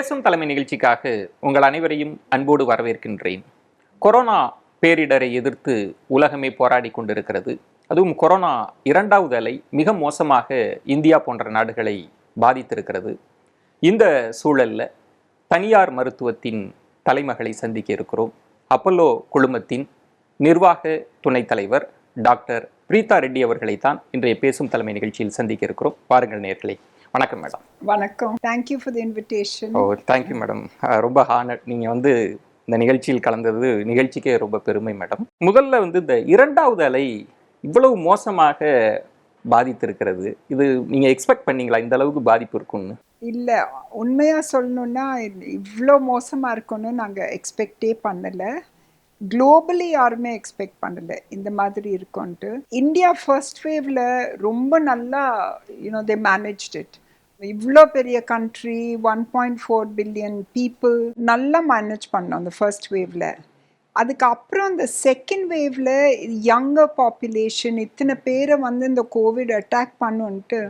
பேசும் தலைமை நிகழ்ச்சிக்காக உங்கள் அனைவரையும் அன்போடு வரவேற்கின்றேன். கொரோனா பேரிடரை எதிர்த்து உலகமே போராடி கொண்டிருக்கிறது. அதுவும் கொரோனா இரண்டாவது அலை மிக மோசமாக இந்தியா போன்ற நாடுகளை பாதித்திருக்கிறது. இந்த சூழல்ல தனியார் மருத்துவத்தின் தலைமகளை சந்திக்க இருக்கிறோம். அப்பல்லோ குழுமத்தின் நிர்வாக துணைத் தலைவர் டாக்டர் பிரீதா ரெட்டி அவர்களைத்தான் இன்றைய பேசும் தலைமை நிகழ்ச்சியில் சந்திக்க இருக்கிறோம். பாருங்கள் நேயர்களே. வணக்கம் மேடம். வணக்கம். Thank you for the invitation. Thank you madam. ரொம்ப ஹானர். நீங்கள் இந்த நிகழ்ச்சியில் கலந்தது நிகழ்ச்சிக்கே ரொம்ப பெருமை மேடம். முதல்ல இந்த இரண்டாவது அலை இவ்வளவு மோசமாக பாதித்திருக்கிறது. இது நீங்கள் எக்ஸ்பெக்ட் பண்ணீங்களா இந்த அளவுக்கு பாதிப்பு இருக்கும்னு? இல்லை, உண்மையாக சொல்லணுன்னா இவ்வளோ மோசமாக இருக்கும்னு நாங்கள் எக்ஸ்பெக்டே பண்ணலை. குளோபலி யாருமே எக்ஸ்பெக்ட் பண்ணலை இந்த மாதிரி இருக்கும்ன்ட்டு. இந்தியா ஃபர்ஸ்ட் வேவ்ல ரொம்ப நல்லா தே மேனேஜ்ட் இட். இவ்வளோ பெரிய கண்ட்ரி, 1.4 பில்லியன் பீப்புள், நல்லா மேனேஜ் பண்ணோம் அந்த ஃபர்ஸ்ட் வேவ்ல. அதுக்கப்புறம் இந்த செகண்ட் வேவ்ல யங்கர் பாப்புலேஷன் இத்தனை பேரை இந்த கோவிட் அட்டாக் பண்ணுன்ட்டு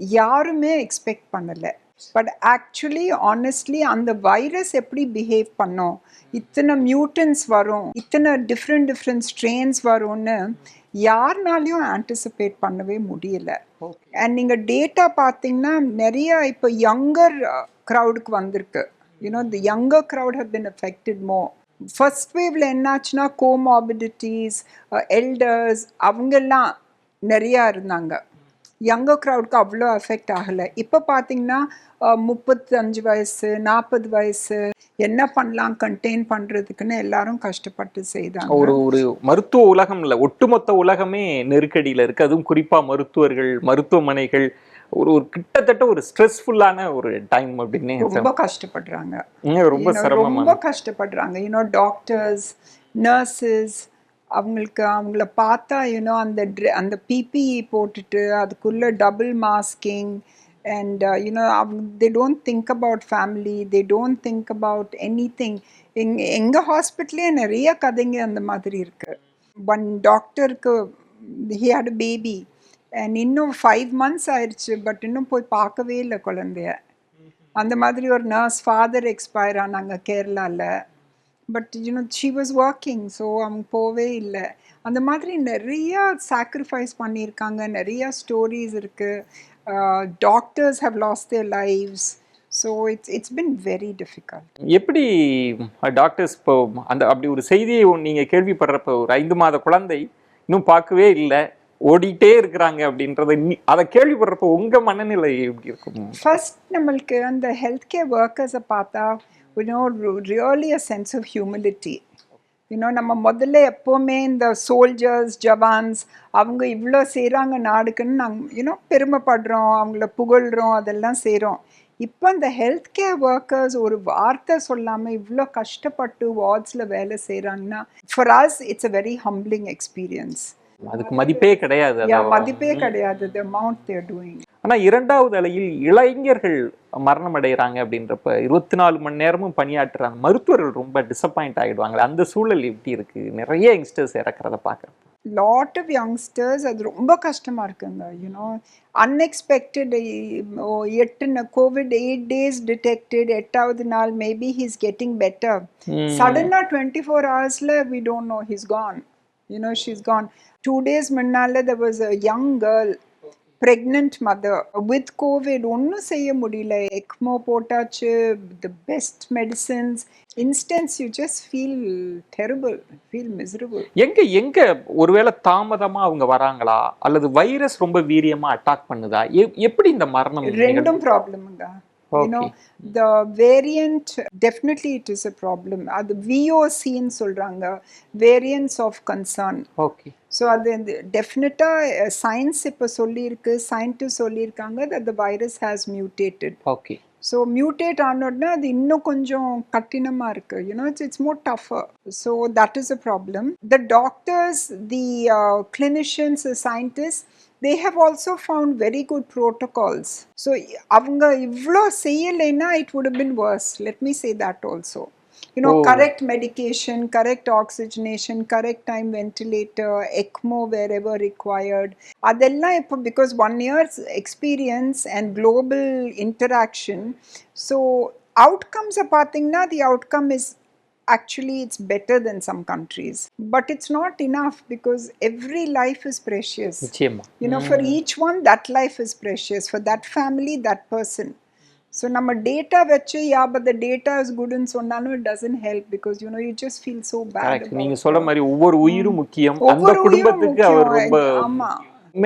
யாருமே எக்ஸ்பெக்ட் பண்ணலை. பட் ஆக்சுவலி ஆனஸ்ட்லி அந்த வைரஸ் எப்படி பிஹேவ் பண்ணோம், இத்தனை மியூட்டன்ஸ் வரும், இத்தனை டிஃப்ரெண்ட் ஸ்ட்ரெயின்ஸ் வரும்னு யாருனாலையும் ஆன்டிசிபேட் பண்ணவே முடியல. அண்ட் நீங்கள் டேட்டா பார்த்தீங்கன்னா நிறைய இப்போ யங்கர் க்ரௌடுக்கு வந்திருக்கு. The younger crowd have been affected more. First வேவ்ல என்னாச்சுன்னா கோமார்பிடிட்டிஸ், எல்டர்ஸ் அவங்கெல்லாம் நிறையா இருந்தாங்க. யங்கர் க்ரௌடுக்கு அவ்வளோ அஃபெக்ட் ஆகலை. இப்போ பார்த்தீங்கன்னா 35 வயசு 40 வயசு என்ன பண்ணலாம் கண்டெயின் பண்ணுறதுக்குன்னு எல்லாரும் கஷ்டப்பட்டு செய்தாங்க. ஒரு மருத்துவ உலகம் இல்லை, ஒட்டுமொத்த உலகமே நெருக்கடியில் இருக்குது. அதுவும் குறிப்பாக மருத்துவர்கள், மருத்துவமனைகள் ஒரு கிட்டத்தட்ட ஒரு ஸ்ட்ரெஸ்ஃபுல்லான ஒரு டைம் அப்படின்னு ரொம்ப கஷ்டப்படுறாங்க. ரொம்ப கஷ்டப்படுறாங்க. டாக்டர்ஸ், நர்சஸ் அவங்கள பார்த்தா அந்த பிபிஇ போட்டுட்டு அதுக்குள்ளே double masking and they don't think about family, they don't think about anything. எங்கள் ஹாஸ்பிட்டலே நிறைய கதைங்க அந்த மாதிரி இருக்குது. ஒன் டாக்டருக்கு he had a baby and இன்னும் 5 months ஆயிடுச்சு, பட் இன்னும் போய் பார்க்கவே இல்லை குழந்தைய. அந்த மாதிரி ஒரு நர்ஸ் ஃபாதர் எக்ஸ்பயர் ஆனாங்க கேரளாவில். But she was working, so அவங்க போவே இல்லை. அந்த மாதிரி நிறையா சாக்ரிஃபைஸ் பண்ணியிருக்காங்க. நிறையா ஸ்டோரிஸ் இருக்குது. Doctors have lost their lives. So it's been very difficult. எப்படி டாக்டர்ஸ் இப்போ அப்படி ஒரு செய்தியை நீங்கள் கேள்விப்படுறப்ப, ஒரு 5 மாத குழந்தை இன்னும் பார்க்கவே இல்லை, ஓடிட்டே இருக்கிறாங்க அப்படின்றத அதை கேள்விப்படுறப்போ உங்கள் மனநிலை எப்படி இருக்கும்? ஃபர்ஸ்ட் நம்மளுக்கு அந்த ஹெல்த் கேர் ஒர்க்கர்ஸை பார்த்தா really a sense of humility. நம்ம முதல்ல எப்போவுமே இந்த சோல்ஜர்ஸ், ஜவான்ஸ் அவங்க இவ்வளோ செய்கிறாங்க நாடுக்குன்னு நாங்கள் பெருமைப்படுறோம், அவங்கள புகழ்கிறோம், அதெல்லாம் செய்கிறோம். இப்போ இந்த ஹெல்த் கேர் ஒர்க்கர்ஸ் ஒரு வார்த்தை சொல்லாமல் இவ்வளோ கஷ்டப்பட்டு வார்ட்ஸில் வேலை செய்கிறாங்கன்னா for us it's a very humbling experience. அதுக்கு மதிப்பே கிடையாது. the amount they are doing. ஆனால் இரண்டாவது அலையில் இளைஞர்கள் மரணம் அடைகிறாங்க அப்படின்றப்ப 24 மணி நேரமும் பணியாற்றுறாங்க. மருத்துவர்கள் ரொம்ப டிசப்பாயிண்ட் ஆகிடுவாங்க. அந்த சூழல் எப்படி இருக்கு? நிறைய யங்ஸ்டர்ஸ் இறக்குறத பார்க்குறேன். லாட் ஆஃப் யங்ஸ்டர்ஸ் அது ரொம்ப கஷ்டமாக இருக்குங்க. அன்எக்ஸ்பெக்டட். கோவிட் 8 days டிடெக்டட், 8வது நாள் மேபி ஹீஸ் கெட்டிங் பெட்டர். சடனாக 24 hours we don't know he's gone. She's gone. 2 days முன்னால there was a young girl, pregnant mother with COVID. ஒன்றும் செய்ய முடியல. எக்மோ போட்டாச்சு, the best medicines. Instance you just feel terrible, feel miserable. எங்க ஒருவேளை தாமதமா அவங்க வராங்களா அல்லது வைரஸ் ரொம்ப வீரியமா அட்டாக் பண்ணுதா? எப்படி இந்த மரணம்? ரெண்டும் ப்ராப்ளம்ங்க. The variant, definitely it is a problem. அது VOC ன்னு சொல்றாங்க, variants of concern. Okay. So அது டெஃபினட்டாக சயின்ஸ் இப்போ சொல்லியிருக்கு, சயின்டிஸ்ட் சொல்லியிருக்காங்க that the virus has mutated. Okay. So mutate ஆனோடனே அது இன்னும் கொஞ்சம் கடினமாக இருக்குது. It's more tougher. So that is a problem. The doctors, the clinicians, the scientists, they have also found very good protocols. So அவங்க இவ்வளோ செய்யலைன்னா it would have been worse. Let me say that also. Correct medication, correct oxygenation, correct time ventilator, ECMO wherever required. அதெல்லாம் இப்போ because 1 year's experience and global interaction, so outcomes பார்த்தீங்கன்னா the outcome is actually it's better than some countries, but it's not enough because every life is precious. நிச்சயமா. You know, for each one that life is precious, for that family, that person. So நம்ம data வச்சு yeah but the data is good ன்னு சொன்னாலும் it doesn't help because you know you just feel so bad correct. about நீங்க சொல்ற மாதிரி ஒவ்வொரு உயிரும் முக்கியம். அந்த ஒவ்வொரு உயிரும் குடும்பத்துக்கு அவர் ரொம்ப முக்கியம். ஆமா.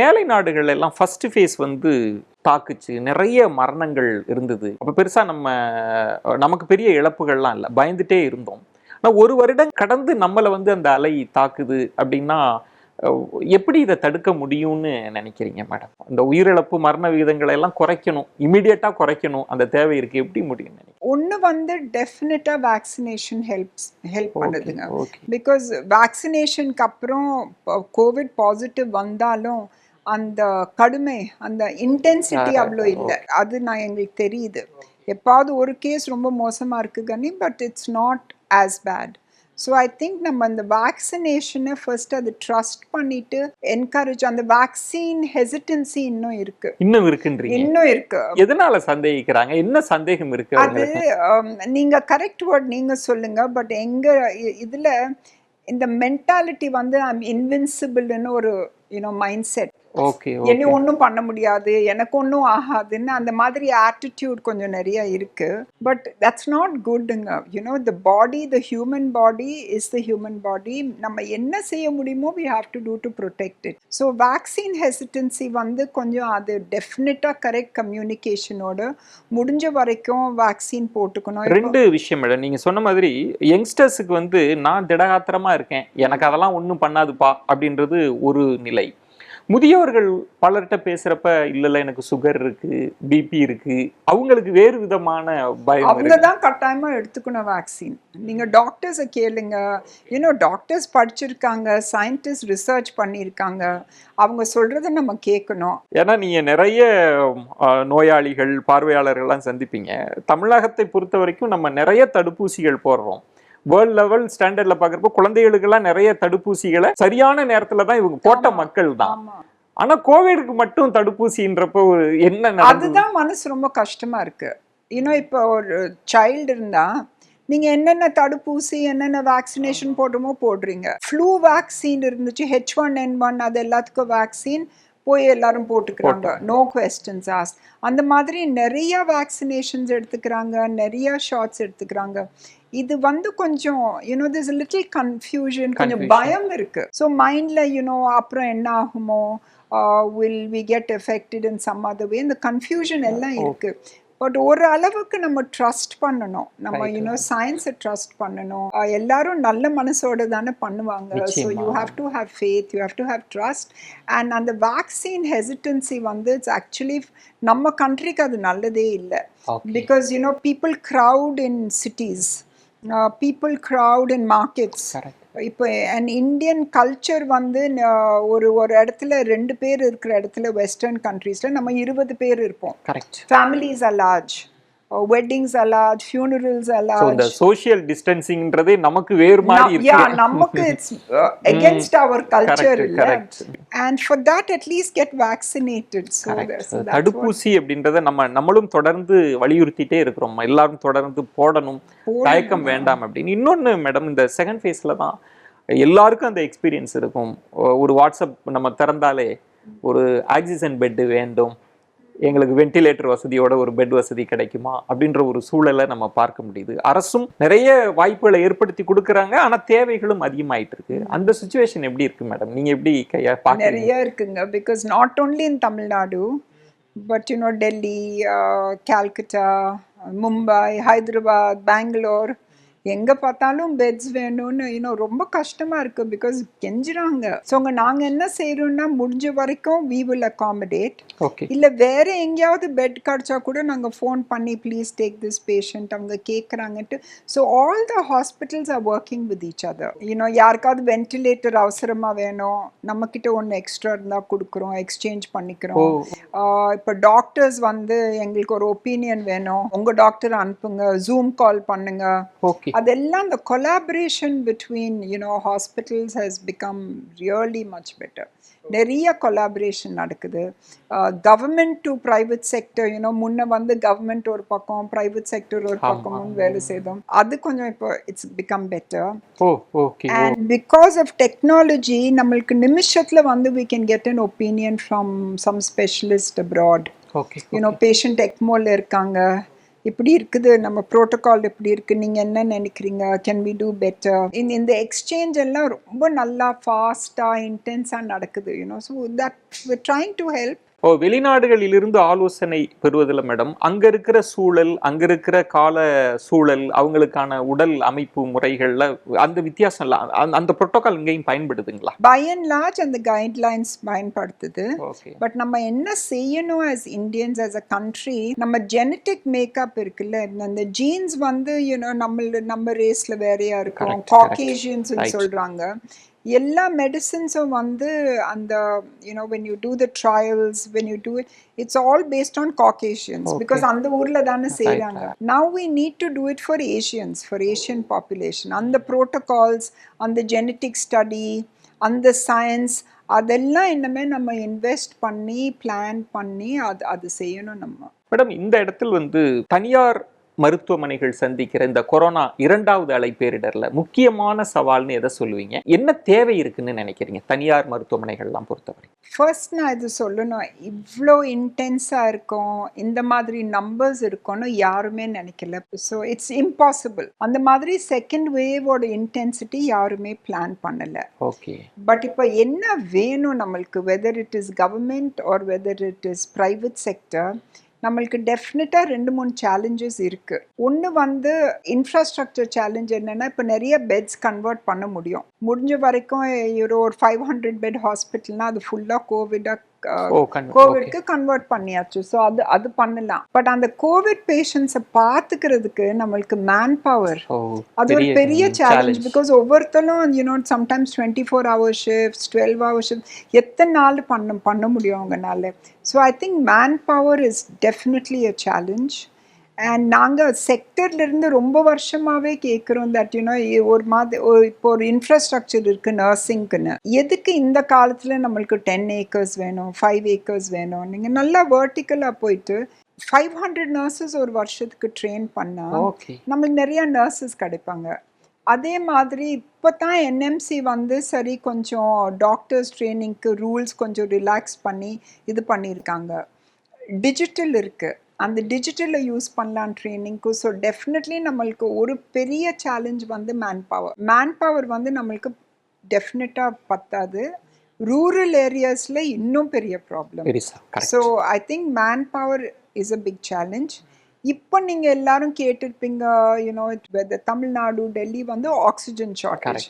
மேலை நாடுகள் எல்லாம் ஃபர்ஸ்ட் ஃபேஸ் வந்து தாக்குச்சு, நிறைய மரணங்கள் இருந்தது. அப்ப பெருசா நமக்கு பெரிய இழப்புகள்லாம் இல்லை, பயந்துட்டே இருந்தோம். ஆனால் ஒரு வருடம் கடந்து நம்மளை வந்து அந்த அலை தாக்குது அப்படின்னா எப்படி இதை தடுக்க முடியும்னு நினைக்கிறீங்க மேடம்? அந்த உயிரிழப்பு மரண விகிதங்களை எல்லாம் குறைக்கணும், இமீடியட்டா குறைக்கணும், அந்த தேவை இருக்கு, எப்படி முடியும் நினைக்கிறீங்க? ஒன்று வந்து டெஃபினட்டாக வேக்சினேஷன் ஹெல்ப் பண்ணுதுங்க. பிகாஸ் வேக்சினேஷனுக்கு அப்புறம் கோவிட் பாசிட்டிவ் வந்தாலும் அந்த கடுமை, அந்த இன்டென்சிட்டி அவ்வளோ இல்லை. அது நான் எங்களுக்கு தெரியுது. எப்பாவது ஒரு கேஸ் ரொம்ப மோசமாக இருக்குது Kani, but it's not as bad. So I think நம்ம அந்த வேக்சினேஷனை ஃபர்ஸ்ட் அது ட்ரஸ்ட் பண்ணிட்டு என்கரேஜ், அந்த வேக்சின் ஹெசிடன்சி இன்னும் இருக்கு. எதனால சந்தேகிக்கிறாங்க? என்ன சந்தேகம் இருக்கு? அது நீங்க கரெக்ட் வேர்ட் நீங்க சொல்லுங்க, பட் எங்க இதுல இந்த மென்டாலிட்டி வந்து ஐம் இன்வின்சிபிள்னு ஒரு மைண்ட் செட். என்ன ஒன்றும் பண்ண முடியாது, எனக்கு ஒன்றும் ஆகாதுன்னு அந்த மாதிரி ஆட்டிடியூட் கொஞ்சம் நிறைய இருக்கு. பட் தட்ஸ் நாட் குட்ங்க. The body, the human body is the human body. நம்ம என்ன செய்ய முடியுமோ we have to do to protect it. So vaccine hesitancy வந்து கொஞ்சம் அது டெஃபினட்டாக கரெக்ட் கம்யூனிகேஷனோட முடிஞ்ச வரைக்கும் வேக்சின் போட்டுக்கணும். ரெண்டு விஷயம் மேடம், நீங்க சொன்ன மாதிரி யங்ஸ்டர்ஸுக்கு வந்து நான் திடகாத்திரமா இருக்கேன், எனக்கு அதெல்லாம் ஒன்றும் பண்ணாதுப்பா அப்படின்றது ஒரு நிலை. முதியோர்கள் பலர்கிட்ட பேசுறப்ப இல்ல எனக்கு சுகர் இருக்கு, பிபி இருக்கு, அவங்களுக்கு வேறு விதமான பயம். அவங்க தான் கட்டாயமா எடுத்துக்கணும் வேக்சின். நீங்க டாக்டர்ஸை கேளுங்க. டாக்டர்ஸ் படிச்சிருக்காங்க, சயின்டிஸ்ட் ரிசர்ச் பண்ணியிருக்காங்க, அவங்க சொல்றதை நம்ம கேட்கணும். ஏன்னா நீங்க நிறைய நோயாளிகள், பார்வையாளர்கள்லாம் சந்திப்பீங்க. தமிழகத்தை பொறுத்த வரைக்கும் நம்ம நிறைய தடுப்பூசிகள் போடுறோம். வேர்ல்ட் லெவல் ஸ்டாண்டர்ட்ல பாக்குறப்ப குழந்தைகளுக்கெல்லாம் நிறைய தடுப்பூசிகளை சரியான நேரத்துல தான் இவங்க போட்ட மக்கள் தான். ஆனா கோவிடுக்கு மட்டும் தடுப்பூசின்றப்ப ஒரு என்ன, அதுதான் மனசு ரொம்ப கஷ்டமா இருக்கு. இப்போ ஒரு சைல்டு இருந்தா நீங்க என்னென்ன தடுப்பூசி, என்னென்ன வேக்சினேஷன் போடுறீங்க. ஃப்ளூ வேக்சின் இருந்துச்சு, H1N1, அது எல்லாத்துக்கும் வேக்சின் போய் எல்லாரும் போட்டுக்கிறாங்க, நோ கொஸ்டின்ஸ் ஆஸ்க். அந்த மாதிரி நிறைய வேக்சினேஷன்ஸ் எடுத்துக்கிறாங்க, நிறைய ஷாட்ஸ் எடுத்துக்கிறாங்க. இது வந்து கொஞ்சம் there's a little confusion, கொஞ்சம் பயம் இருக்கு. ஸோ மைண்ட்ல அப்புறம் என்ன ஆகுமோ, will we get affected in some other way, இந்த கன்ஃபியூஷன் எல்லாம் இருக்கு. பட் ஒரு அளவுக்கு நம்ம ட்ரஸ்ட் பண்ணணும், நம்ம சயின்ஸை ட்ரஸ்ட் பண்ணணும். எல்லாரும் நல்ல மனசோட தானே பண்ணுவாங்க. So you have to have faith, you have to have trust. And அந்த வேக்சின் ஹெசிடன்சி வந்து இட்ஸ் ஆக்சுவலி நம்ம கண்ட்ரிக்கு அது நல்லதே இல்லை. Because people crowd in cities, people crowd in markets. இப்போ அண்ட் இந்தியன் கல்ச்சர் வந்து ஒரு இடத்துல 2 பேர் இருக்கிற இடத்துல வெஸ்டர்ன் கண்ட்ரீஸ்ல நம்ம 20 பேர் இருப்போம். Families are large, weddings are large, funerals are large. இந்த சோஷியல் டிஸ்டன்சிங்ன்றதே நமக்கு வேறு மாதிரி இருக்கு. நமக்கு it's against our culture. And for that at least get vaccinated. தடுப்பூசி அப்படின்றத நம்மளும் தொடர்ந்து வலியுறுத்திட்டே இருக்கிறோம், எல்லாரும் தொடர்ந்து போடணும், தயக்கம் வேண்டாம் அப்படின்னு. இன்னொன்னு மேடம், இந்த செகண்ட் ஃபேஸ்ல தான் எல்லாருக்கும் அந்த எக்ஸ்பீரியன்ஸ் இருக்கும். ஒரு வாட்ஸ்அப் நம்ம திறந்தாலே ஒரு ஆக்சிஜன் பெட் வேண்டும், எங்களுக்கு வென்டிலேட்டர் வசதியோட ஒரு பெட் வசதி கிடைக்குமா அப்படின்ற ஒரு சூழலை நம்ம பார்க்க முடியுது. அரசும் நிறைய வாய்ப்புகளை ஏற்படுத்தி கொடுக்குறாங்க, ஆனா தேவைகளும் அதிகமாயிட்டு இருக்கு. அந்த சிச்சுவேஷன் எப்படி இருக்கு மேடம்? நீங்க எப்படி நிறைய இருக்குங்க. Because not only in Tamil Nadu, but Delhi, Calcutta, Mumbai, Hyderabad, Bangalore, எங்க பார்த்தாலும் பெட்ஸ் வேணும்னு ரொம்ப கஷ்டமா இருக்கு. பிகாஸ் கெஞ்சுறாங்க. ஸோ நாங்கள் என்ன செய்யறோம்னா முடிஞ்ச வரைக்கும் we will accommodate. இல்லை வேற எங்கேயாவது பெட் கிடைச்சா கூட நாங்கள் ஃபோன் பண்ணி ப்ளீஸ் டேக் திஸ் பேஷண்ட் அவங்க கேட்குறாங்கட்டு. So all the hospitals are working with each other. யாருக்காவது வென்டிலேட்டர் அவசரமாக வேணும், நம்மக்கிட்ட ஒன்று எக்ஸ்ட்ரா இருந்தால் கொடுக்குறோம், எக்ஸ்சேஞ்ச் பண்ணிக்கிறோம். இப்போ டாக்டர்ஸ் வந்து எங்களுக்கு ஒரு ஒப்பீனியன் வேணும், உங்கள் டாக்டர் அனுப்புங்க, ஜூம் கால் பண்ணுங்க. அதெல்லாம் the collaboration between hospitals has become really much better. நிறைய கொலாபரேஷன் நடக்குது. கவர்மெண்ட் டு ப்ரைவேட் செக்டர், முன்ன வந்து கவர்மெண்ட் ஒரு பக்கம், ப்ரைவேட் செக்டர் ஒரு பக்கமும் வேலை செய்தோம். அது கொஞ்சம் இப்போ it's become better. And because of technology நம்மளுக்கு நிமிஷத்துல வந்து we can get an opinion from some specialist abroad. Patient எக்மோல இருக்காங்க, இப்படி இருக்குது, நம்ம ப்ரோட்டோகால் இப்படி இருக்கு, நீங்க என்ன நினைக்கிறீங்க, கேன் வி டூ பெட்டர். இந்த எக்ஸ்சேஞ்ச் எல்லாம் ரொம்ப நல்லா ஃபாஸ்டா இன்டென்ஸா நடக்குது. So that we trying to help. வெளிநாடுகளிலிருந்து ஆலோசனை பெறுவதில் மேடம், அங்க இருக்கிற சூழல், அங்க இருக்கிற கால சூழல், அவங்களுக்கான உடல் அமைப்பு முறைகள்ல அந்த வித்தியாசம் இல்ல, அந்த புரோட்டோகால் இங்கேயும் பயன்படுதுங்களா? பை அண்ட் லார்ஜ் அந்த கைட்லைன்ஸ் பயன்படுத்துது. பட் நம்ம என்ன செய்யணும் as Indians, as a country, நம்ம ஜெனட்டிக் மேக்கப் இருக்குல்ல, அந்த ஜீன்ஸ் வந்து நம்ம ரேஸ்ல வேறையா இருக்கும், காக்கேஷியன்ஸ் சொல்றாங்க. எல்லா மெடிசின்ஸும் வந்து அந்த when you do the trials, when you do it, it's all based on Caucasians, because அந்த ஊர்ல தானே செய்றாங்க. Now we need to do it for Asians, for Asian population. அந்த protocols, அந்த genetic study, அந்த science, அதெல்லாம் இன்னமே நம்ம இன்வெஸ்ட் பண்ணி பிளான் பண்ணி அது செய்யணும் நம்ம. மேடம், இந்த இடத்தில் வந்து தனியார் மருத்துவமனைகள் சந்திக்கிற இந்த கொரோனா 2வது அலை பேரிடர்ல முக்கியமான சவால்னு எதை சொல்லுவீங்க? என்ன தேவை இருக்குன்னு நினைக்கிறீங்க தனியார் மருத்துவமனைகள்லாம் பொறுத்தவரை? ஃபர்ஸ்ட் நான் இது சொல்லணும், இவ்வளோ இன்டென்ஸாக இருக்கும், இந்த மாதிரி நம்பர்ஸ் இருக்கும்னு யாருமே நினைக்கல. So it's impossible. அந்த மாதிரி செகண்ட் வேவோட இன்டென்சிட்டி யாருமே பிளான் பண்ணலை. ஓகே. பட் இப்போ என்ன வேணும் நம்மளுக்கு, whether it is government or whether it is private sector, நம்மளுக்கு டெஃபினட்டாக 2-3 சேலஞ்சஸ் இருக்குது. ஒன்று வந்து இன்ஃப்ராஸ்ட்ரக்சர் சேலஞ்ச். என்னென்னா, இப்போ நிறைய பெட்ஸ் கன்வெர்ட் பண்ண முடிஞ்ச வரைக்கும் ஒரு 500 பெட் ஹாஸ்பிட்டல்னால் அது ஃபுல்லாக கோவிட்க்கு கன்வெர்ட் பண்ணியாச்சு. ஸோ அது பண்ணலாம். பட் அந்த கோவிட் பேஷண்ட்ஸை பார்த்துக்கிறதுக்கு நம்மளுக்கு மேன் பவர், அது ஒரு பெரிய சேலஞ்ச். பிகாஸ் ஒவ்வொருத்தரும் sometimes 24 hour shifts, 12 hour shift, எத்தனை நாள் பண்ண முடியும் அவங்கனால. So I think man power is definitely a challenge. And நாங்கள் செக்டர்லேருந்து ரொம்ப வருஷமாகவே கேட்குறோம் தட் ஒரு மாதிரி இப்போ ஒரு இன்ஃப்ராஸ்ட்ரக்சர் இருக்குது நர்சிங்க்குன்னு. எதுக்கு இந்த காலத்தில் நம்மளுக்கு 10 acres வேணும், 5 acres வேணும்? நீங்கள் நல்லா வேர்ட்டிக்கலாக போயிட்டு 500 நர்சஸ் ஒரு வருஷத்துக்கு ட்ரெயின் பண்ணால் நம்மளுக்கு நிறையா நர்சஸ் கிடைப்பாங்க. அதே மாதிரி இப்போ தான் என்எம்சி வந்து சரி கொஞ்சம் டாக்டர்ஸ் ட்ரைனிங்க்கு ரூல்ஸ் கொஞ்சம் ரிலாக்ஸ் பண்ணி இது பண்ணியிருக்காங்க. டிஜிட்டல் இருக்குது, அந்த டிஜிட்டலை யூஸ் பண்ணலாம் ட்ரைனிங்க்கு. ஸோ டெஃபினெட்லி நம்மளுக்கு ஒரு பெரிய சேலஞ்ச் வந்து மேன் பவர் வந்து நம்மளுக்கு டெஃபினட்டாக பத்தாது. ரூரல் ஏரியாஸில் இன்னும் பெரிய problem. So I think man power is a big challenge. இப்போ நீங்கள் எல்லாரும் கேட்டிருப்பீங்க, தமிழ்நாடு, டெல்லி வந்து ஆக்சிஜன் ஷார்ட்டேஜ்.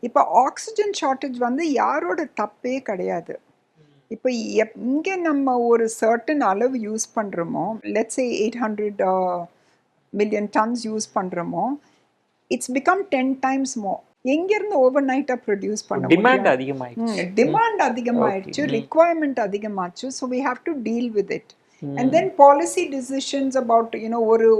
இப்போ ஆக்சிஜன் ஷார்ட்டேஜ் வந்து யாரோட தப்பே கிடையாது. இப்போ இங்கே நம்ம ஒரு சர்டன் அளவு யூஸ் பண்ணுறோமோ, let's say 800 million tons use பண்ணுறோமோ, இட்ஸ் பிகம் 10 times more. எங்கேருந்து ஓவர் நைட்டாக ப்ரொடியூஸ் பண்ண முடியும்? டிமாண்ட் அதிகமாயிடுச்சு, ரிக்வயர்மெண்ட் அதிகமாச்சு. So we have to deal with it. And then policy decisions about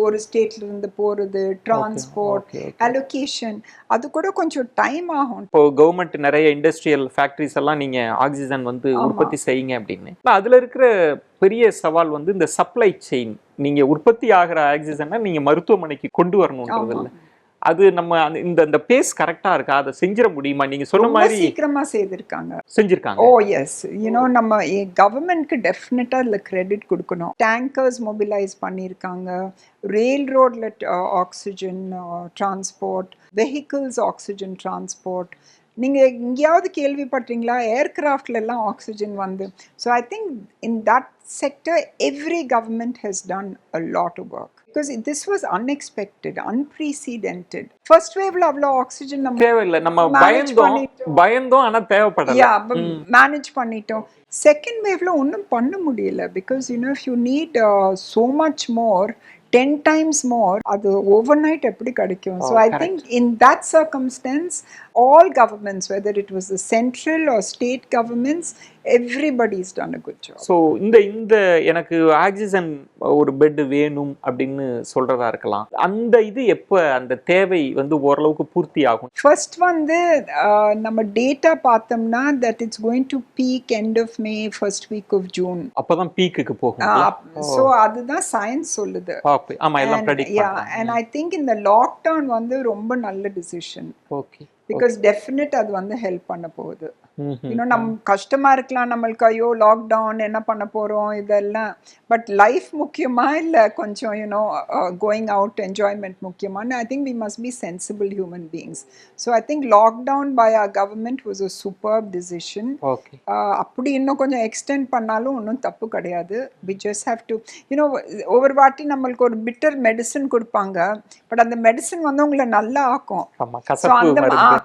ஒரு ஸ்டேட்ல இருந்து போறது, டிரான்ஸ்போர்ட், அலோகேஷன், அது கூட கொஞ்சம் டைம் ஆகும். இப்போ கவர்மெண்ட் நிறைய இண்டஸ்ட்ரியல் ஃபேக்டரிஸ் எல்லாம் நீங்க ஆக்சிஜன் வந்து உற்பத்தி செய்யுங்க அப்படின்னு, அதுல இருக்கிற பெரிய சவால் வந்து இந்த சப்ளை செயின். நீங்க உற்பத்தி ஆகிற ஆக்சிஜனை நீங்க மருத்துவமனைக்கு கொண்டு வரணும்ன்றது இல்லை. அது நம்ம இந்த பேஸ் கரெக்டா இருக்கா? அதை செஞ்சிட முடியுமா? நீங்க சொன்ன மாதிரி சீக்கிரமா செஞ்சிருக்காங்க. ஓ எஸ், நம்ம கவர்மெண்ட்க்கு டெஃபினட்டா இதுல கிரெடிட் கொடுக்கணும். டேங்கர்ஸ் மொபிலைஸ் பண்ணியிருக்காங்க, ரெயில் ரோட்ல oxygen transport, vehicles oxygen transport. நீங்கள் எங்கேயாவது கேள்விப்பட்டீங்களா ஏர்கிராஃப்ட்ல எல்லாம் ஆக்சிஜன் வந்து? So I think in that sector every government has done a lot of work. Because this was unexpected, unprecedented. First waveல அவ்வளோ ஆக்சிஜன் நம்ம தேவையில்லை, நம்ம பயந்தோம், ஆனால் தேவைப்படல. மேனேஜ் பண்ணிட்டோம். செகண்ட் வேவ்ல ஒன்றும் பண்ண முடியல. Because if you need so much more, 10 times more, அது ஓவர் நைட் எப்படி கிடைக்கும்? So I think in that circumstances All governments, whether it was the central or state governments, everybody's done a good job. So இந்த எனக்கு oxygen ஒரு bed வேணும் அப்படின்னு சொல்றதா இருக்கலாம். அந்த இது எப்போ அந்த தேவை வந்து ஓரளவுக்கு பூர்த்தி ஆகும்? ஃபர்ஸ்ட் வந்து நம்ம டேட்டா பார்த்தோம்னா that it's going to peak end of May, first week of June. அப்பதான் பீக்குக்கு போகும். ஸோ அதுதான் சயின்ஸ் சொல்லுது. ஆமா, எல்லாம் ப்ரெடிக்ட் பண்றாங்க. And I think இந்த லாக்டவுன் வந்து ரொம்ப நல்ல டிசிஷன். ஓகே. பிகாஸ் டெஃபினட் அது வந்து ஹெல்ப் பண்ண போகுது. இன்னும் நம்ம கஷ்டமா இருக்கலாம், நம்மளுக்கு ஐயோ லாக்டவுன் என்ன பண்ண போறோம் இதெல்லாம், பட் லைஃப் முக்கியமா இல்லை கொஞ்சம் கோயிங் அவுட் என்ஜாய்மெண்ட் முக்கியமானு. I think we must be sensible human beings. So I think lockdown by our government was a super decision. அப்படி இன்னும் கொஞ்சம் எக்ஸ்டெண்ட் பண்ணாலும் ஒன்றும் தப்பு கிடையாது. வி ஜஸ்ட் ஹேவ் டு ஒவ்வொரு வாட்டி நம்மளுக்கு ஒரு பிட்டர் மெடிசன் கொடுப்பாங்க, பட் அந்த மெடிசன் வந்து உங்களை நல்லா ஆக்கும்.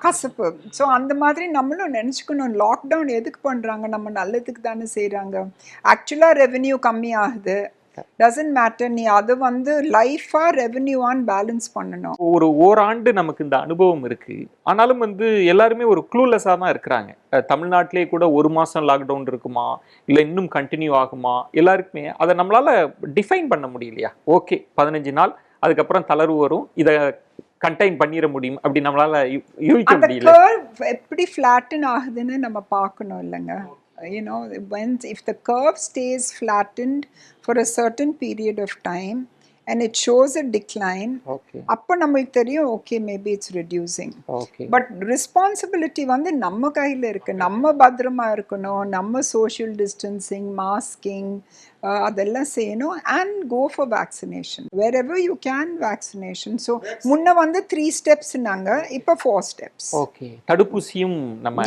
கசப்பு. ஸோ அந்த மாதிரி நம்மளும் நினச்சிக்கணும், லாக்டவுன் எதுக்கு பண்ணுறாங்க, நம்ம நல்லதுக்கு தானே செய்கிறாங்க. ஆக்சுவலாக ரெவென்யூ கம்மி ஆகுது, டசன்ட் மேட்டர், நீ அது வந்து லைஃபா ரெவென்யூவான் பேலன்ஸ் பண்ணணும். ஒரு ஓராண்டு நமக்கு இந்த அனுபவம் இருக்கு, ஆனாலும் வந்து எல்லாருமே ஒரு க்ளூலெஸ்ஸாக தான் இருக்கிறாங்க. தமிழ்நாட்டிலே கூட ஒரு மாதம் லாக்டவுன் இருக்குமா இல்லை இன்னும் கண்டினியூ ஆகுமா, எல்லாருக்குமே அதை நம்மளால டிஃபைன் பண்ண முடியலையா. ஓகே 15 நாள் அதுக்கப்புறம் தளர்வு வரும், இதை கண்டெயின் பண்ணிட முடியும் அப்படி நம்மளால யூகிக்க முடியல. எப்படி ஃபிளாட்டன் ஆகுதுன்னு நம்ம பார்க்கணும் இல்லைங்க. If the curve stays flattened for a certain period of time and it shows a decline, அப்போ நம்மளுக்கு தெரியும் okay maybe it's reducing. But responsibility வந்து நம்ம கையில் இருக்கு, நம்ம பத்திரமா இருக்கணும், நம்ம சோஷியல் டிஸ்டன்சிங், மாஸ்கிங் அதெல்லாம் செய்யணும். And go for vaccination wherever you can vaccination. So முன்ன வந்து 3 ஸ்டெப்ஸ்னாங்க, இப்போ 4 ஸ்டெப்ஸ். ஓகே, தடுப்பூசியும் நம்ம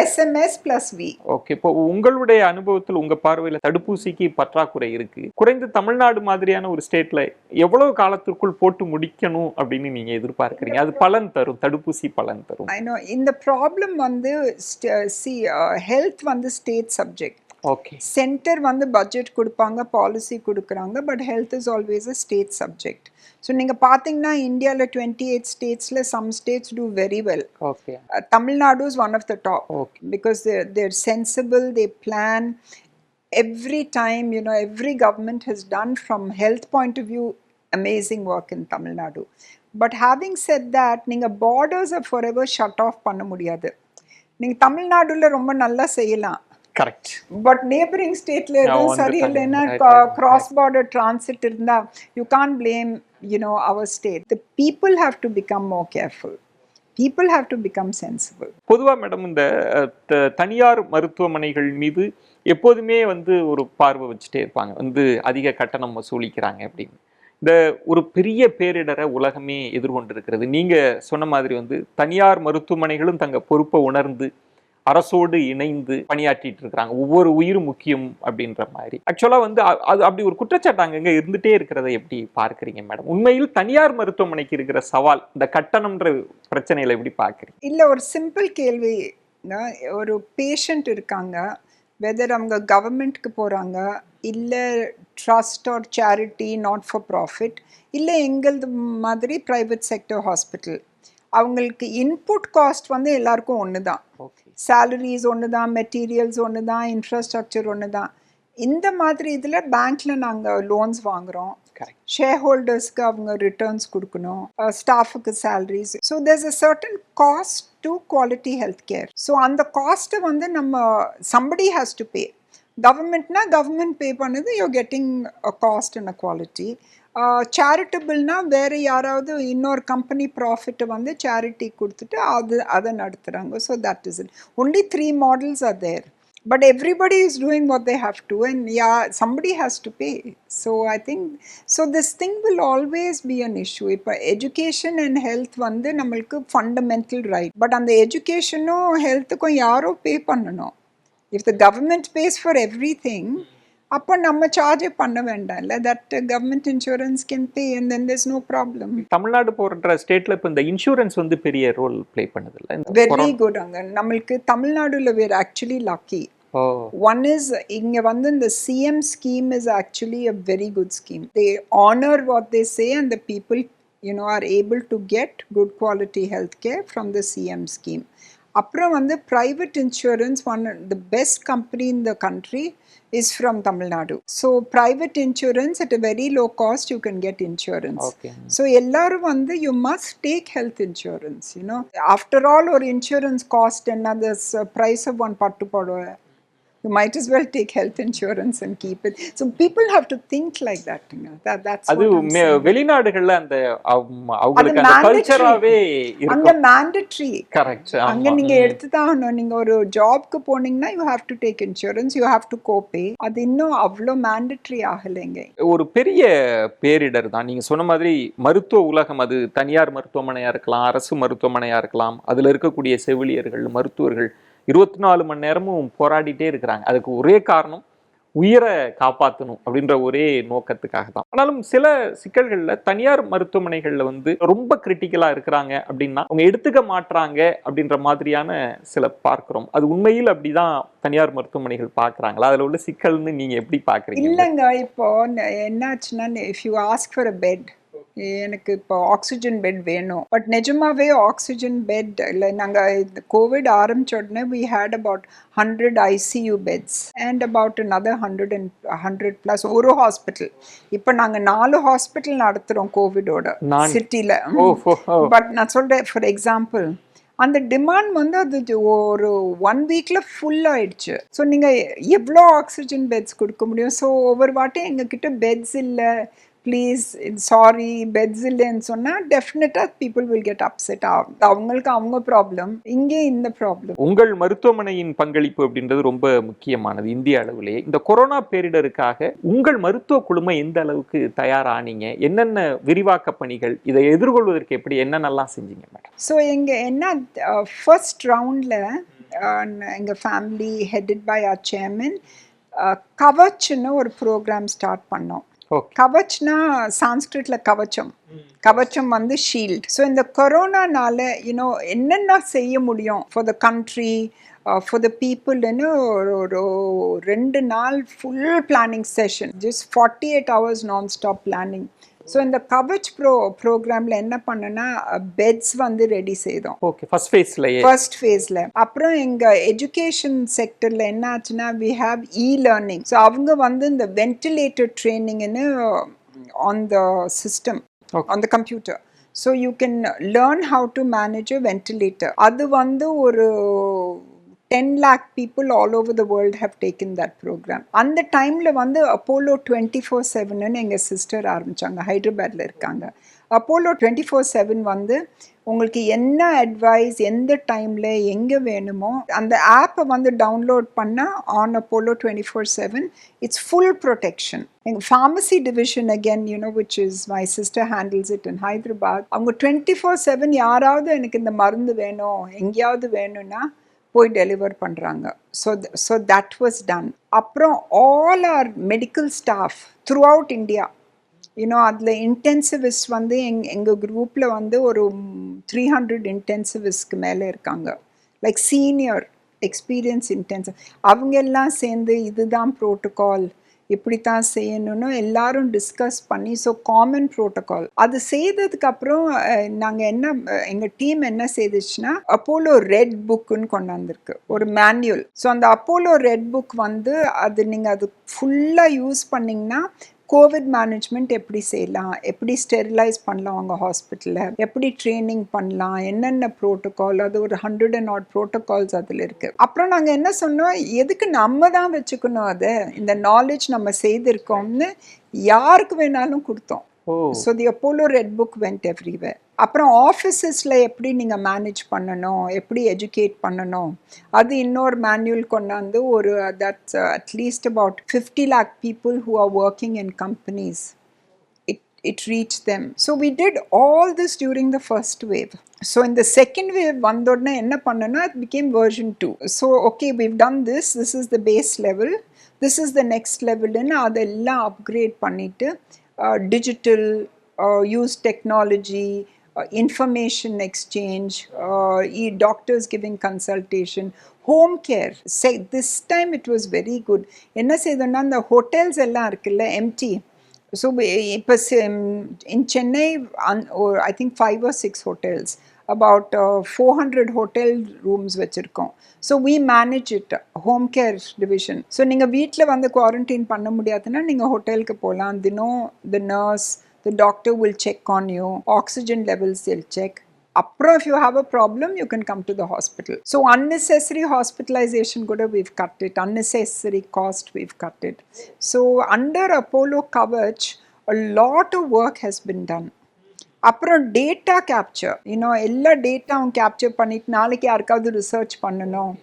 SMS + V. ஓகே, இப்போ உங்களுடைய அனுபவத்தில் உங்க பார்வையில் தடுப்பூசிக்கு பற்றாக்குறை இருக்கு, குறைந்த தமிழ்நாடு மாதிரியான ஒரு ஸ்டேட்ல எவ்வளவு காலத்திற்குள் போட்டு முடிக்கணும் அப்படின்னு நீங்க எதிர்பார்க்கறீங்க? அது பலன் தரும், தடுப்பூசி பலன் தரும். I know இந்த ப்ராப்ளம் வந்து ஹெல்த் வந்து ஸ்டேட் சப்ஜெக்ட். ஓகே, சென்டர் வந்து பட்ஜெட் கொடுப்பாங்க, பாலிசி கொடுக்குறாங்க, but health is always a state subject. So நீங்கள் பார்த்தீங்கன்னா இந்தியாவில் 28 ஸ்டேட்ஸில் some states do very well. Okay, Tamil Nadu is one of the top because they're sensible, they plan every time. Every government has done from health point of view amazing work in Tamil Nadu. But having said that, நீங்க borders are forever shut off பண்ண முடியாது. நீங்க தமிழ்நாடுல ரொம்ப நல்லா செய்யலாம், correct, but neighbouring ஸ்டேட்ல எதுவும் சரியில்லைன்னா கிராஸ் பார்டர் டிரான்சிட் இருந்தா you can't blame our state. The people have to become more careful. People have to become sensible. பொதுவா மேடம் இந்த தனியார் மருத்துவமனைகள் மீது எப்போதுமே வந்து ஒரு பார்வை வச்சுட்டே இருப்பாங்க, வந்து அதிக கட்டணம் வசூலிக்கிறாங்க அப்படின்னு. இந்த ஒரு பெரிய பேரிடரை உலகமே எதிர்கொண்டிருக்கிறது. நீங்க சொன்ன மாதிரி வந்து தனியார் மருத்துவமனைகளும் தங்க பொறுப்பை உணர்ந்து அரசோடு இணைந்து பணியாற்றிட்டு இருக்கிறாங்க, ஒவ்வொரு உயிரும் முக்கியம் அப்படின்ற மாதிரி. ஆக்சுவலா வந்து அது அப்படி ஒரு குற்றச்சாட்டு அங்கங்க இருந்துட்டே இருக்கிறத எப்படி பார்க்குறீங்க மேடம்? உண்மையில் தனியார் மருத்துவமனைக்கு இருக்கிற சவால் இந்த கட்டணம்ன்ற பிரச்சனையில எப்படி பார்க்குறீங்க? இல்லை, ஒரு சிம்பிள் கேள்வி. ஒரு பேஷண்ட் இருக்காங்க, வெதர் அவங்க கவர்மெண்ட்க்கு போகிறாங்க, இல்லை trust or charity not for profit, இல்லை எங்களது மாதிரி ப்ரைவேட் செக்டர் ஹாஸ்பிட்டல், அவங்களுக்கு இன்புட் காஸ்ட் வந்து எல்லாருக்கும் ஒன்று தான். சேலரிஸ் ஒன்று தான், மெட்டீரியல்ஸ் ஒன்று தான், இன்ஃப்ராஸ்ட்ரக்சர் ஒன்று தான். இந்த மாதிரி இதில் பேங்க்கில் நாங்கள் லோன்ஸ் வாங்குகிறோம், ஷேர் ஹோல்டர்ஸ்க்கு அவங்க ரிட்டர்ன்ஸ் கொடுக்கணும், ஸ்டாஃபுக்கு salaries. So there's a certain cost to quality health care. So அந்த காஸ்ட்டை வந்து நம்ம சம்படி ஹேஸ் டு பே. கவர்மெண்ட்னா கவர்மெண்ட் பே பண்ணுது, you getting a cost and a quality. சேரிட்டபிள்னா வேறு யாராவது இன்னொரு கம்பெனி ப்ராஃபிட்டை வந்து சேரிட்டி கொடுத்துட்டு அதை நடத்துகிறாங்க. So that is it. Only 3 models are there, but everybody is doing what they have to, and somebody has to pay. So I think this thing will always be an issue. இப்போ education and health வந்து நம்மளுக்கு fundamental right, but அந்த educationும் healthக்கும் யாரோ பே பண்ணணும். If the government pays for everything, அப்போ நம்ம சார்ஜே பண்ண வேண்டாம் இல்லை, that government insurance can pay and then there's no problem. Tamil Nadu போன்ற ஸ்டேட்ல இப்போ இந்த இன்சூரன்ஸ் வந்து பெரிய ரோல் ப்ளே பண்ணுது இல்லை? Very good. அங்கே நம்மளுக்கு தமிழ்நாடுல வேர் ஆக்சுவலி லக்கி. ஒன் இஸ் இங்கே வந்து இந்த CM scheme is actually a very good scheme. They honour what they say and the people are able to get good quality health care from the CM scheme. அப்புறம் வந்து private insurance, the best company in the country is from Tamil Nadu. So private insurance at a very low cost you can get insurance. Okay. So எல்லாரும் வந்து you must take health insurance, After all ஒரு insurance cost and the price of one pattu podava. You might as well take health insurance and keep it. So people have to think like that. That's அது what I'm saying. வெளிநாடுகள்ல அந்த அவங்களுக்கு அது அந்த கல்ச்சராவே அங்க இருக்கும். mandatory. Correct. அங்க நீங்க எடுத்துதான் நீங்க ஒரு ஜாப்க்கு போனீங்கன்னா you have to take insurance, you have to co-pay. அது இன்னும் அவ்வளோ mandatory ஆகலைங்க. ஒரு பெரிய பேரிடர் தான். நீங்க சொன்ன மாதிரி மருத்துவ உலகம், அது தனியார் மருத்துவமனையா இருக்கலாம், அரசு மருத்துவமனையா இருக்கலாம், அதுல இருக்கக்கூடிய செவிலியர்கள், மருத்துவர்கள் 24 மணி நேரமும் போராடிட்டே இருக்கிறாங்க. அதுக்கு ஒரே காரணம் உயிரை காப்பாற்றணும் அப்படின்ற ஒரே நோக்கத்துக்காக தான். ஆனாலும் சில சிக்கல்கள்ல தனியார் மருத்துவமனைகள்ல வந்து ரொம்ப கிரிட்டிக்கலா இருக்கிறாங்க அப்படின்னா அவங்க எடுத்துக்க மாட்றாங்க அப்படின்ற மாதிரியான சில பார்க்கிறோம். அது உண்மையில் அப்படிதான் தனியார் மருத்துவமனைகள் பார்க்கறாங்களா? அதுல உள்ள சிக்கல்னு நீங்க எப்படி பார்க்கறீங்க? இல்லைங்க, இப்போ என்னாச்சுன்னா if you ask for a bed, எனக்கு இப்போ ஆக்சிஜன் பெட் வேணும், பட் நிஜமாவே ஆக்சிஜன் பெட் இல்லை. நாங்கள் இந்த கோவிட் ஆரம்பிச்ச உடனே we had about 100 ICU beds and about another 100 plus ஒரு ஹாஸ்பிட்டல். இப்போ நாங்கள் 4 ஹாஸ்பிட்டல் நடத்துகிறோம் கோவிடோட சிட்டியில். பட் நான் சொல்கிறேன், ஃபார் எக்ஸாம்பிள் அந்த டிமாண்ட் வந்து அது ஒரு 1 வீக்கில் ஃபுல் ஆயிடுச்சு. ஸோ நீங்கள் எவ்வளோ ஆக்சிஜன் பெட்ஸ் கொடுக்க முடியும்? ஸோ ஒவ்வொரு வாட்டியும் எங்ககிட்ட பெட்ஸ் இல்லை, ப்ளீஸ் சாரி பெட்ஸ் இல்லைன்னு சொன்னால் டெஃபினட்டாக பீப்புள் வில் கெட் அப்செட். அவங்களுக்கு அவங்க ப்ராப்ளம், இங்கே இந்த ப்ராப்ளம். உங்கள் மருத்துவமனையின் பங்களிப்பு அப்படின்றது ரொம்ப முக்கியமானது இந்திய அளவிலேயே. இந்த கொரோனா பேரிடருக்காக உங்கள் மருத்துவ குழுமை எந்த அளவுக்கு தயாரானீங்க? என்னென்ன விரிவாக்க பணிகள், இதை எதிர்கொள்வதற்கு எப்படி என்னென்னலாம் செஞ்சீங்க மேடம்? ஸோ என்ன ஃபர்ஸ்ட் ரவுண்டில் எங்கள் family headed by our chairman கவச்னு ஒரு ப்ரோக்ராம் ஸ்டார்ட் பண்ணோம். கவச்னா சான்ஸ்கிரிட்ல கவச்சம், கவச்சம் வந்து ஷீல்ட். ஸோ இந்த கொரோனானால என்னென்ன செய்ய முடியும் for the country, for the பீப்புள்னு ஒரு 2 நாள் full planning session, just 48 hours nonstop planning. So இந்த கவச் ப்ரோக்ராமில் என்ன பண்ணனா பெட்ஸ் வந்து ரெடி செய்தோம். ஓகே, ஃபர்ஸ்ட் ஃபேஸில். அப்புறம் எங்கள் எஜுகேஷன் செக்டரில் என்ன ஆச்சுன்னா வி ஹாவ் லேர்னிங். ஸோ அவங்க வந்து இந்த வென்டிலேட்டர் ட்ரைனிங்னு on the system, on the computer. So you can learn how to manage a ventilator. அது வந்து ஒரு 10 lakh people all over the world have taken that program. அந்த டைமில் வந்து அப்போலோ 24/7 எங்கள் சிஸ்டர் ஆரம்பித்தாங்க, ஹைதராபாத்தில் இருக்காங்க. அப்போலோ 24/7 வந்து உங்களுக்கு என்ன அட்வைஸ் எந்த டைமில் எங்கே வேணுமோ அந்த ஆப்பை வந்து டவுன்லோட் பண்ணால் on Apollo 24/7 it's full protection. எங்கள் pharmacy division again which is my sister handles it in Hyderabad. அவங்க 24/7 யாராவது எனக்கு இந்த மருந்து வேணும் எங்கேயாவது வேணும்னா போய் டெலிவர் பண்ணுறாங்க. So that was done. அப்புறம் all our medical staff throughout India, அதில் இன்டென்சிவிஸ்ட் வந்து எங்கள் குரூப்பில் வந்து ஒரு 300 இன்டென்சிவிஸ்ட்க்கு மேலே இருக்காங்க, லைக் சீனியர் எக்ஸ்பீரியன்ஸ் இன்டென்சிவ். அவங்க எல்லாம் சேர்ந்து இதுதான் ப்ரோட்டோகால், இப்படித்தான் செய்யணும்னு எல்லாரும் டிஸ்கஸ் பண்ணி, ஸோ காமன் ப்ரோட்டோகால் அது செய்ததுக்கப்புறம் நாங்கள் எங்கள் டீம் என்ன செய்துச்சுன்னா அப்போலோ ரெட் புக்குன்னு கொண்டாந்துருக்கு, ஒரு மேன்யூல். ஸோ அந்த அப்போலோ ரெட் புக் வந்து அது நீங்கள் அது ஃபுல்லாக யூஸ் பண்ணிங்கன்னா கோவிட் மேனேஜ்மெண்ட் எப்படி செய்யலாம், எப்படி ஸ்டெரிலைஸ் பண்ணலாம் அவங்க ஹாஸ்பிட்டலில், எப்படி ட்ரைனிங் பண்ணலாம், என்னென்ன ப்ரோட்டோகால், அது ஒரு 100 and odd ப்ரோட்டோகால்ஸ் அதில் இருக்குது. அப்புறம் நாங்கள் என்ன சொன்னோம், எதுக்கு நம்ம தான் வச்சுக்கணும், அதை இந்த நாலேஜ் நம்ம செய்திருக்கோம்னு யாருக்கு வேணாலும் கொடுத்தோம். So the Apollo red book went everywhere. அப்புறம் ஆஃபீஸஸில் எப்படி நீங்கள் மேனேஜ் பண்ணணும், எப்படி எஜுகேட் பண்ணணும், அது இன்னொரு மேன்யூல் கொண்டாந்து ஒரு that's at least about 50 lakh people who are working in companies. It reached them. So we did all this during the first wave. So in the second wave vandodna enna pannana, it became version 2. So okay, we've done this is the base level, this is the next level ன்னு அதெல்லாம் upgrade பண்ணிட்டு digital, use technology, information exchange, doctors giving consultation, home care. This time it was very good. என்ன செய்தோம்னா அந்த hotels எல்லாம் இருக்குல்ல empty, So in Chennai, or I think 5 or 6 hotels, about 400 hotel rooms வச்சிருக்கோம். So we manage it, home care division. So நீங்க வீட்ல வந்து quarantine பண்ண முடியாதுன்னா நீங்க ஹோட்டலுக்கு போகலாம். தினம் the nurse, the doctor will check on you, oxygen levels they'll check. Apro, if you have a problem, you can come to the hospital. So unnecessary hospitalization kuda we've cut it. Unnecessary cost we've cut it. So under Apollo Kavach, a lot of work has been done. அப்புறம் data capture, எல்லா டேட்டாவும் capture பண்ணிட்டு நாளைக்கு யாருக்காவது research பண்ணணும்,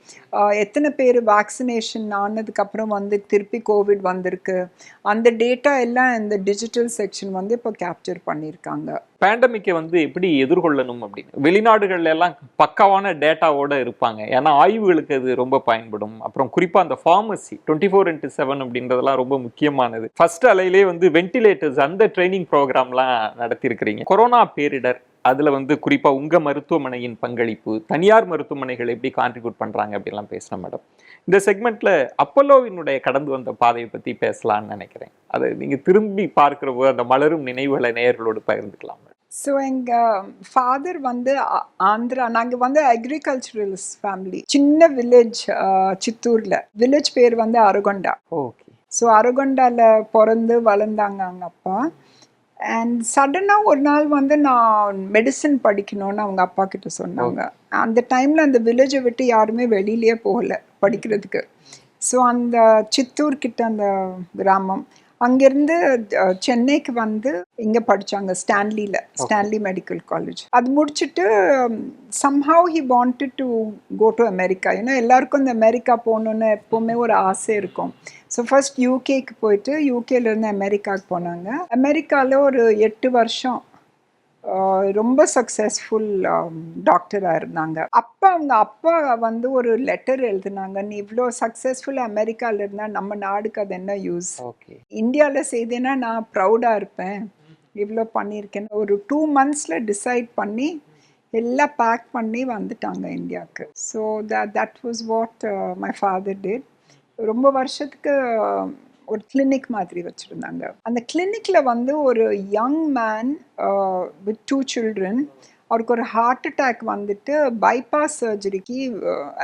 எத்தனை பேர் vaccination ஆனதுக்கப்புறம் வந்து திருப்பி கோவிட் வந்திருக்கு, அந்த டேட்டா எல்லாம் இந்த டிஜிட்டல் செக்ஷன் வந்து இப்போ கேப்சர் பண்ணியிருக்காங்க. பேண்டமிக்கை வந்து எப்படி எதிர்கொள்ளணும் அப்படின்னு வெளிநாடுகள்ல எல்லாம் பக்காவான டேட்டாவோட இருப்பாங்க. ஏன்னா ஆய்வுகளுக்கு அது ரொம்ப பயன்படும். அப்புறம் குறிப்பா அந்த ஃபார்மசி 24/7 அப்படின்றதெல்லாம் ரொம்ப முக்கியமானது. ஃபர்ஸ்ட் அலையிலே வந்து வென்டிலேட்டர்ஸ் அந்த ட்ரைனிங் ப்ரோக்ராம்லாம் நடத்தியிருக்கிறீங்க. கொரோனா பேரிடர் அதுல வந்து குறிப்பா உங்க மருத்துவமனையின் பங்களிப்பு, தனியார் மருத்துவமனைகள் எப்படி கான்ட்ரிபியூட் பண்றாங்க அப்படிலாம் பேசணும் மேடம். இந்த செக்மெண்ட்ல அப்பல்லோவினுடைய கடந்து வந்த பாதையை பத்தி பேசலாம்னு நினைக்கிறேன். அதை நீங்க திரும்பி பார்க்கிறப்போ அந்த மலரும் நினைவுகளை நேயர்களோடு பகிர்ந்துக்கலாம். ஸோ எங்கள் ஃபாதர் வந்து ஆந்திரா, நாங்கள் வந்து அக்ரிகல்ச்சரலிஸ்ட் ஃபேமிலி. சின்ன வில்லேஜ் சித்தூரில், வில்லேஜ் பேர் வந்து அரகொண்டா. ஓகே. ஸோ அரகொண்டாவில் பிறந்து வளர்ந்தாங்க அவங்க அப்பா. அண்ட் சடனாக ஒரு நாள் வந்து நான் மெடிசன் படிக்கணும்னு அவங்க அப்பா கிட்ட சொன்னாங்க. அந்த டைமில் அந்த வில்லேஜை விட்டு யாருமே வெளியிலே போகலை படிக்கிறதுக்கு. ஸோ அந்த சித்தூர் கிட்ட அந்த கிராமம், அங்கேருந்து சென்னைக்கு வந்து இங்கே படித்தாங்க ஸ்டான்லியில், ஸ்டான்லி மெடிக்கல் காலேஜ். அது முடிச்சுட்டு somehow he wanted to go to America. எல்லாருக்கும் இந்த அமெரிக்கா போகணுன்னு எப்போவுமே ஒரு ஆசை இருக்கும். ஸோ ஃபர்ஸ்ட் யூகேக்கு போயிட்டு யூகேலேருந்து அமெரிக்காவுக்கு போனாங்க. அமெரிக்காவில் ஒரு 8 வருஷம் ரொம்ப சக்ஸஸ்ஃபுல் டாக்டராக இருந்தாங்க. அப்போ அவங்க அப்பா வந்து ஒரு லெட்டர் எழுதுனாங்க, நீ இவ்வளோ சக்ஸஸ்ஃபுல் அமெரிக்காவில் இருந்தால் நம்ம நாடுக்கு அது என்ன யூஸ், இந்தியாவில் செய்தேன்னா நான் ப்ரௌடாக இருப்பேன், இவ்வளோ பண்ணியிருக்கேன். ஒரு 2 monthஸில் டிசைட் பண்ணி எல்லாம் பேக் பண்ணி வந்துட்டாங்க இந்தியாவுக்கு. So that was what my father did. ரொம்ப வருஷத்துக்கு ஒரு கிளினிக் மாதிரி வச்சுருந்தாங்க. அந்த கிளினிக்கில் வந்து ஒரு யங் மேன் வித் 2 children, அவருக்கு ஒரு ஹார்ட் அட்டாக் வந்துட்டு பைபாஸ் சர்ஜரிக்கு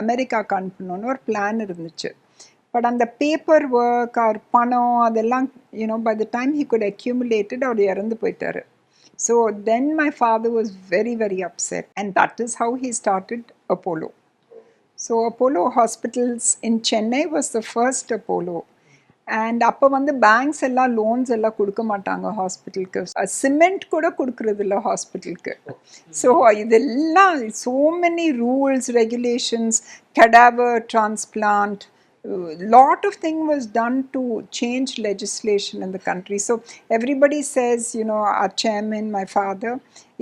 அமெரிக்காவுக்கு அனுப்பணுன்னு ஒரு பிளான் இருந்துச்சு. பட் அந்த பேப்பர் ஒர்க் அவர் பணம் அதெல்லாம் by the time he could accumulated அவர் இறந்து போயிட்டார். So then my father was very very upset and that is how he started Apollo. So Apollo Hospitals in Chennai was the first Apollo. And அப்போ வந்து banks எல்லாம் loans எல்லாம் கொடுக்க மாட்டாங்க ஹாஸ்பிட்டலுக்கு, சிமெண்ட் கூட கொடுக்கறது இல்லை ஹாஸ்பிட்டலுக்கு. ஸோ இதெல்லாம் so many rules, regulations, cadaver transplant, lot of thing was done to change legislation in the country. So everybody says, our chairman, my father,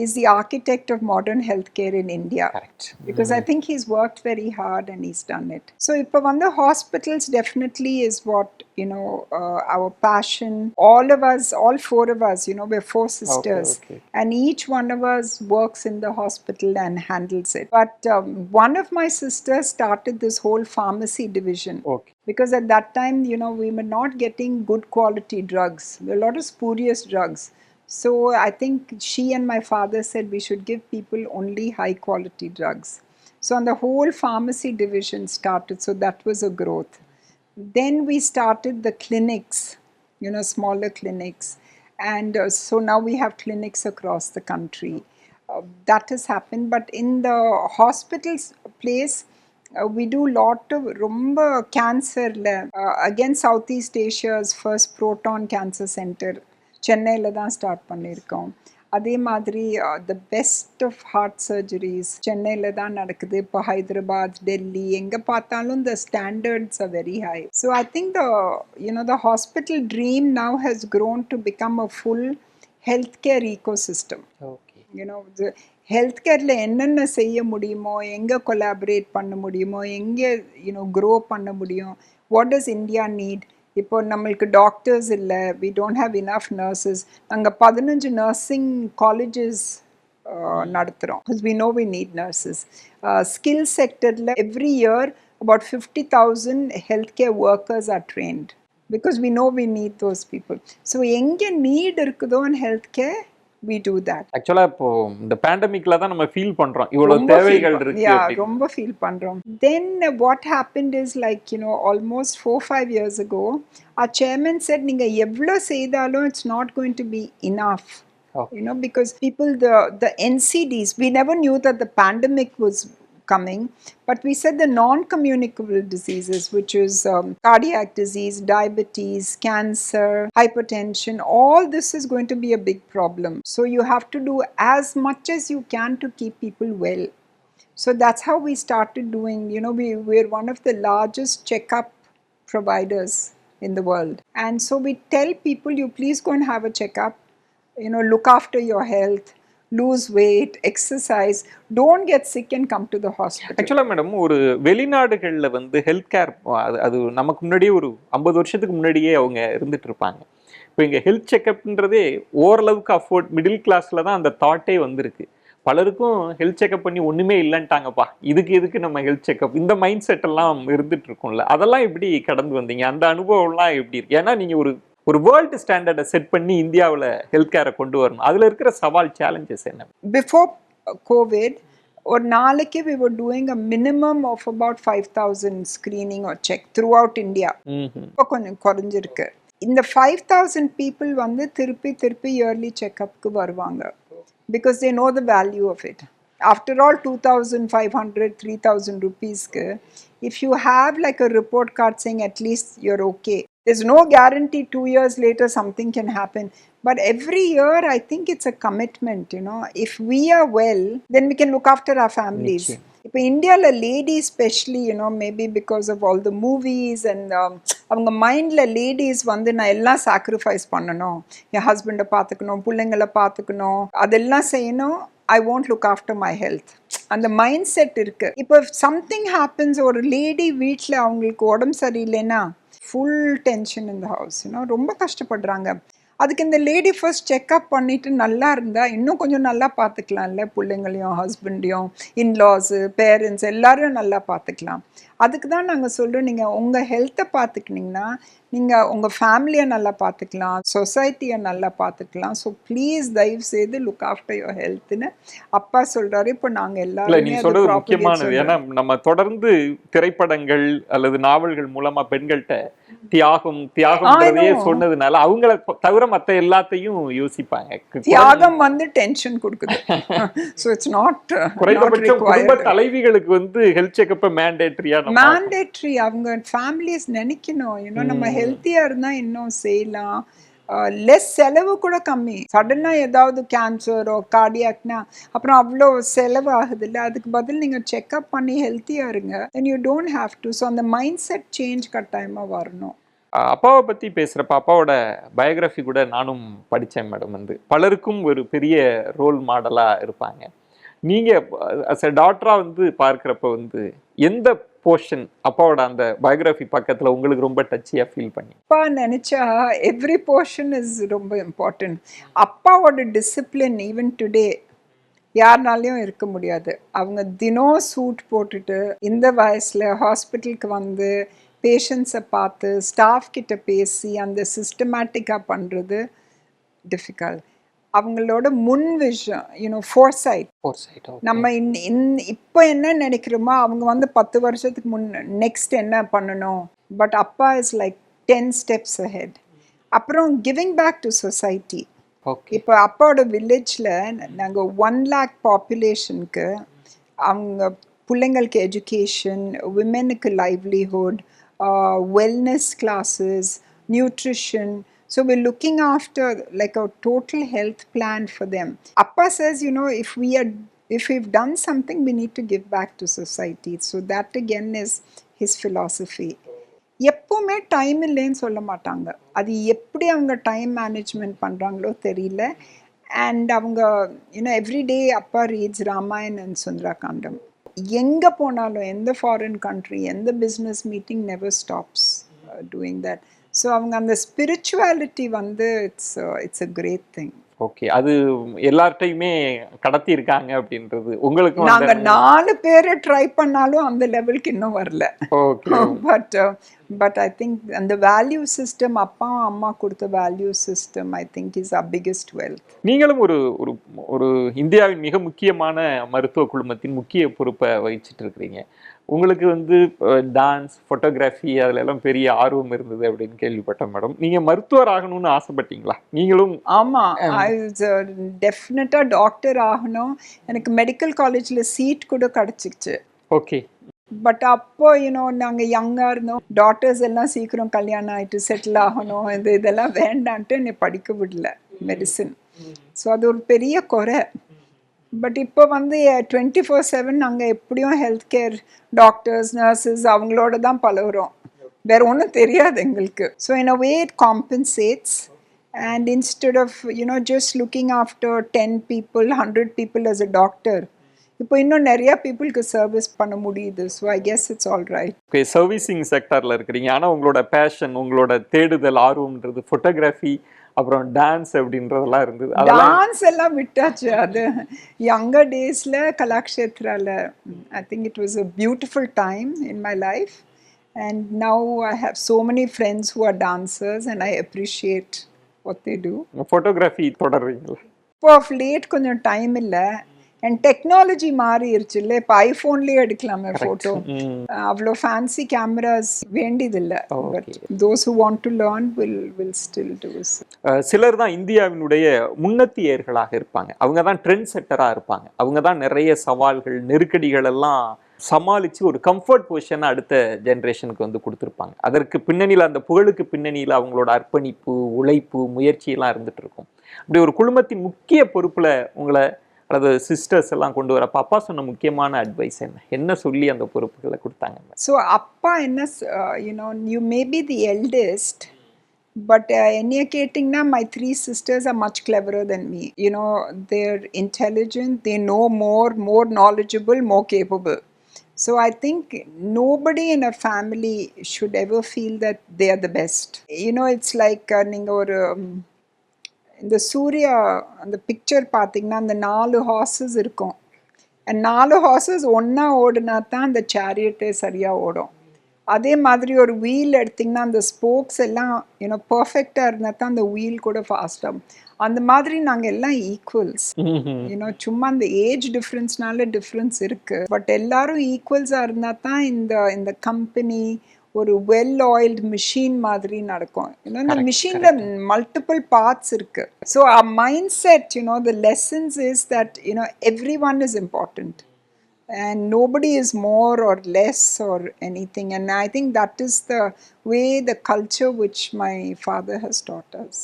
is the architect of modern healthcare in India. Correct. Because I think he's worked very hard and he's done it. So இப்போ வந்து hospitals definitely is what, our passion. All of us, all 4 of us, we're 4 sisters. Okay. And each one of us works in the hospital and handles it. But one of my sisters started this whole pharmacy division. Okay. Because at that time, we were not getting good quality drugs. There were a lot of spurious drugs. So I think she and my father said we should give people only high quality drugs. So on the whole pharmacy division started. So that was a growth. Then we started the clinics, smaller clinics. And so now we have clinics across the country. That has happened. But in the hospitals place, we do lot of rumba cancer. Again, Southeast Asia's first proton cancer center சென்னையில் தான் start பண்ணியிருக்கோம். அதே மாதிரி the best of heart surgeries சென்னையில் தான் நடக்குது. இப்போ ஹைதராபாத், டெல்லி எங்கே பார்த்தாலும் the standards are very high. So I think the hospital dream now has grown to become a full health care ecosystem. Health கேரில் என்னென்ன செய்ய முடியுமோ, எங்கே கொலாபரேட் பண்ண முடியுமோ, எங்கே க்ரோ பண்ண முடியும், வாட் டஸ் இந்தியா நீட். இப்போ நம்மளுக்கு டாக்டர்ஸ் இல்லை, we don't have enough nurses. நாங்கள் 15 நர்சிங் காலேஜஸ் நடத்துகிறோம். We know we need nurses. Skill செக்டரில் every year about 50,000 healthcare workers are trained. because we know we need those people. So எங்கே need இருக்குதோ in healthcare, we do that. ஆக்சுவலா இப்போ இந்த பேண்டமிக்ல தான் நம்ம ஃபீல் பண்றோம் இவ்வளவு தேவைகள் இருக்கு அப்படின்னு. ரொம்ப ஃபீல் பண்றோம். Then what happened is, like, almost 4-5 years ago, our chairman said நீங்க எவ்வளவு செய்தாலும் it's not going to be enough. Because people, the NCDs, we never knew that the pandemic was coming, but we said the non-communicable diseases, which is cardiac disease, diabetes, cancer, hypertension, all this is going to be a big problem. So you have to do as much as you can to keep people well. So that's how we started doing, we're one of the largest checkup providers in the world. And so we tell people, you please go and have a checkup, look after your health, lose weight, exercise, don't get sick and come to the hospital. ஆக்சுவலா madam, ஒரு வெளிநாடுகள்ல வந்து health care அது நமக்கு முன்னாடியே ஒரு 50 வருஷத்துக்கு முன்னாடியே அவங்க இருந்துட்டு இருப்பாங்க. இப்போ இங்கே ஹெல்த் செக்அப்ன்றதே ஓரளவுக்கு மிடில் கிளாஸ்ல தான் அந்த தாட்டே வந்திருக்கு. பலருக்கும் ஹெல்த் செக்அப் பண்ணி ஒண்ணுமே இல்லைன்ட்டாங்கப்பா, எதுக்கு நம்ம ஹெல்த் செக்அப், இந்த மைண்ட் செட் எல்லாம் இருந்துட்டு இருக்கும்ல, அதெல்லாம் எப்படி கடந்து வந்தீங்க? அந்த அனுபவம்லாம் எப்படி இருக்கு? ஏன்னா நீங்க ஒரு வேர்ல்டு ஸ்டாண்டர்டை செட் பண்ணி இந்தியாவில் ஹெல்த் கேரை கொண்டு வரணும். அதில் இருக்கிற சவால், சேலஞ்சஸ் என்ன? பிஃபோர் கோவிட் ஒரு நாளைக்கு we were doing a minimum of about 5,000 screening or check throughout India. இப்போ கொஞ்சம் குறைஞ்சிருக்கு. இந்த 5,000 people வந்து திருப்பி இயர்லி செக்அப்க்கு வருவாங்க, because they know the value of it. After all, 2,500, 3,000 rupees, if you have like a report card saying at least you're okay, there's no guarantee 2 years later something can happen. But every year, I think it's a commitment, If we are well, then we can look after our families. இப்போ இந்தியாவில் lady specially, maybe because of all the movies and அவங்க மைண்டில் ladies வந்து நான் எல்லாம் sacrifice பண்ணணும், என் ஹஸ்பண்டை பார்த்துக்கணும், பிள்ளைங்களை பார்த்துக்கணும், அதெல்லாம் செய்யணும், I won't look after my health. அந்த மைண்ட் செட் இருக்கு. இப்போ சம்திங் ஹேப்பன்ஸ், ஒரு லேடி வீட்டில் அவங்களுக்கு உடம்பு சரியில்லைன்னா full tension in the house, ரொம்ப கஷ்டப்படுறாங்க. அதுக்கு இந்த லேடி ஃபர்ஸ்ட் செக்அப் பண்ணிட்டு நல்லா இருந்தால் இன்னும் கொஞ்சம் நல்லா பார்த்துக்கலாம்ல, பிள்ளைங்களையும் ஹஸ்பண்டையும் இன்லாஸு பேரண்ட்ஸ் எல்லாரும் நல்லா பார்த்துக்கலாம். அதுக்கு தான் நாங்கள் சொல்கிறோம், நீங்கள் உங்கள் ஹெல்த்தை பார்த்துக்கிட்டிங்கன்னா நீங்கள் உங்கள் ஃபேமிலியை நல்லா பார்த்துக்கலாம், சொசைட்டியை நல்லா பார்த்துக்கலாம். ஸோ ப்ளீஸ் தயவு செய்து லுக் ஆஃப்டர் யுவர் ஹெல்த்னு அப்பா சொல்கிறாரு. இப்போ நாங்கள் எல்லாரும் நீங்கள் சொல்கிறது முக்கியமானது. ஏன்னா நம்ம தொடர்ந்து திரைப்படங்கள் அல்லது நாவல்கள் மூலமாக பெண்கள்கிட்ட தியாகம்ன்றதையே சொன்னதுனால அவங்கள தவிர மற்ற எல்லாத்தையும் யோசிப்பாங்க. தியாகம் வந்து டென்ஷன் கொடுக்குது. ஸோ இட்ஸ் நாட் குறைந்தபட்சம் குடும்ப தலைவிகளுக்கு வந்து ஹெல்த் செக்அப் மேண்டேட்ரி. அவங்க ஃபேமிலிஸ் நினைக்கணும், நம்ம ஹெல்த்தியா இருந்தா இன்னும் செய்யலாம், லெஸ் செலவு கூட கம்மி. சடனாக ஏதாவது கேன்சரோ கார்டியாக்னா அப்புறம் அவ்வளோ செலவு ஆகுது இல்லை, அதுக்கு பதில் நீங்கள் செக்அப் பண்ணி ஹெல்த்தியாக இருங்க, then you don't have to. So அந்த மைண்ட் செட் சேஞ்ச் கட்டாயமாக வரணும். அப்பாவை பற்றி பேசுகிறப்ப அப்பாவோட பயோகிராஃபி கூட நானும் படித்தேன் மேடம். வந்து பலருக்கும் ஒரு பெரிய ரோல் மாடலாக இருப்பாங்க. நீங்கள் அஸ் எ டாக்டராக வந்து பார்க்குறப்ப வந்து எந்த போர்ஷன் அப்பாவோட அந்த பயோகிராஃபி பக்கத்தில் உங்களுக்கு ரொம்ப டச்சியாக ஃபீல் பண்ணி? அப்பா நினச்சா எவ்ரி போர்ஷன் இஸ் ரொம்ப இம்பார்ட்டன்ட். அப்பாவோட டிசிப்ளின் ஈவன் டுடே யாருனாலையும் இருக்க முடியாது. அவங்க தினம் சூட் போட்டுட்டு இந்த வயசில் ஹாஸ்பிட்டலுக்கு வந்து பேஷண்ட்ஸை பார்த்து ஸ்டாஃப் கிட்ட பேசி அந்த சிஸ்டமேட்டிக்காக பண்ணுறது டிஃபிகல்ட். அவங்களோட முன் விஷயம், ஃபோர்சைட். நம்ம இப்போ என்ன நினைக்கிறோமோ அவங்க வந்து 10 வருஷத்துக்கு நெக்ஸ்ட் என்ன பண்ணணும், பட் அப்பா இஸ் லைக் 10 steps ahead. அப்புறம் கிவிங் பேக் டு சொசைட்டி. இப்போ அப்பாவோட வில்லேஜில் நாங்கள் 1 lakh பாப்புலேஷனுக்கு அவங்க பிள்ளைங்களுக்கு எஜுகேஷன், விமெனுக்கு livelihood, wellness classes, nutrition. So we're looking after like a total health plan for them. Appa says, if we've done something, we need to give back to society. So that again is his philosophy. எப்பவுமே time இல்லைன்னு சொல்ல மாட்டாங்க. அது எப்படி அவங்க time management பண்ணுறாங்களோ தெரியல. And அவங்க எவ்ரிடே அப்பா ரீட்ஸ் ராமாயண் அண்ட் சுந்தரகாண்டம். எங்கே போனாலும் எந்த ஃபாரின் கண்ட்ரி, எந்த business meeting never stops doing that. So அவங்க அந்த ஸ்பிரிச்சுவாலிட்டி வந்து it's a great thing. Okay. அது எல்லார்ட்டையுமே கடத்தி இருக்காங்க அப்படின்றது. உங்களுக்கும் நாங்க 4 பேரு ட்ரை பண்ணாலும் அந்த லெவலுக்கு இன்னும் வரல. ஓகே. பட் ஐ திங்க் அந்த வேல்யூ சிஸ்டம் அப்பா அம்மா கொடுத்த value system I think is our biggest wealth. நீங்களும் ஒரு ஒரு ஒரு இந்தியாவின் மிக முக்கியமான மருத்துவ குழுமத்தின் முக்கிய பொறுப்பை வகிச்சிட்டு இருக்கிறீங்க. உங்களுக்கு வந்து டான்ஸ், ஃபோட்டோகிராஃபி அதுல எல்லாம் பெரிய ஆர்வம் இருந்தது அப்படின்னு கேள்விப்பட்டேன் மேடம். நீங்க மருத்துவர் ஆகணும்னு ஆசைப்பட்டீங்களா? நீங்களும்? ஆமா, ஐ டெஃபினட்டா டாக்டர் ஆகணும். எனக்கு மெடிக்கல் காலேஜ்ல சீட் கூட கிடைச்சிச்சு. ஓகே. பட் அப்போ நாங்க யங்கா இருந்தோம். டாட்டர்ஸ் எல்லாம் சீக்கிரம் கல்யாணம் ஆயிட்டு செட்டில் ஆகணும், இதெல்லாம் வேண்டான்ட்டு என்னை படிக்க விடல மெடிசன். ஸோ அது ஒரு பெரிய குறை. பட் இப்போ வந்து 24/7 நாங்கள் எப்படியும் ஹெல்த் கேர் டாக்டர்ஸ் நர்சஸ் அவங்களோட தான் பழகுறோம். வேற ஒன்றும் தெரியாது எங்களுக்கு. So in a way it compensates. And instead of just looking after 10 people 100 people as a doctor, இப்போ இன்னும் நிறைய பீப்புளுக்கு சர்வீஸ் பண்ண முடியுது. So I guess it's all right. Okay, servicing செக்டர்ல இருக்கிறீங்க. ஆனா உங்களோட பேஷன், உங்களோட தேடுதல் ஆர்வம்ன்றது ஃபோட்டோகிராஃபி, அப்புறம் டான்ஸ் அப்படின்றதெல்லாம் இருந்தது. டான்ஸ் எல்லாம் விட்டாச்சு. அது யங்கர் டேஸ்ல கலாக்ஷேத்ரால I think it was a beautiful time in my life. And now I have so many friends who are dancers and I appreciate what they do. Photography தொடர்றீங்களா? இப்போ ஆஃப் லேட் கொஞ்சம் time இல்லை. And technology மாறிடுச்சு இல்லை. இப்போ ஐஃபோன்லேயே எடுக்கலாமே photo. அவ்வளோ ஃபேன்சி கேமராஸ் வேண்டியதில்லை. But those who want to learn will still do. சிலர் தான் இந்தியாவினுடைய முன்னத்தியர்களாக இருப்பாங்க. அவங்க தான் ட்ரெண்ட் செட்டராக இருப்பாங்க. அவங்க தான் நிறைய சவால்கள், நெருக்கடிகள் எல்லாம் சமாளித்து ஒரு கம்ஃபர்ட் பொசிஷனை அடுத்த ஜென்ரேஷனுக்கு வந்து கொடுத்துருப்பாங்க. அதற்கு பின்னணியில், அந்த புகழுக்கு பின்னணியில் அவங்களோட அர்ப்பணிப்பு, உழைப்பு, முயற்சியெல்லாம் இருந்துட்டு இருக்கும். அப்படி ஒரு குடும்பத்தின் முக்கிய பொறுப்பில் உங்களை அல்லது சிஸ்டர்ஸ் எல்லாம் கொண்டு வரப்ப அப்பா சொன்ன முக்கியமான அட்வைஸ் என்ன சொல்லி அந்த பொறுப்புகளை கொடுத்தாங்க? ஸோ அப்பா என்ன, you may be the eldest, but என்னைய கேட்டிங்கன்னா my 3 sisters are much cleverer than me. They're intelligent, they know more knowledgeable, more capable. So I think nobody in a family should ever feel that they are the best. It's like நீங்க ஒரு இந்த சூர்யா அந்த picture பார்த்தீங்கன்னா அந்த 4 horses இருக்கும். And 4 horses ஒன்றா ஓடுனா தான் அந்த சேரியட்டே சரியாக ஓடும். அதே மாதிரி ஒரு வீல் எடுத்திங்கன்னா அந்த ஸ்போக்ஸ் எல்லாம் பர்ஃபெக்டாக இருந்தால் தான் அந்த வீல் கூட ஃபாஸ்டாகும். அந்த மாதிரி நாங்கள் எல்லாம் ஈக்குவல்ஸ். சும்மா அந்த ஏஜ் டிஃப்ரென்ஸ்னால டிஃப்ரென்ஸ் இருக்குது. பட் எல்லாரும் ஈக்குவல்ஸாக இருந்தால் தான் இந்த கம்பெனி ஒரு வெல் ஆயில்டு மிஷின் மாதிரி நடக்கும். இந்த மிஷினில் மல்டிபிள் பார்ட்ஸ் இருக்குது. So our mindset, the lessons is that everyone is important and nobody is more or less or anything. And I think that is the way, the culture which my father has taught us.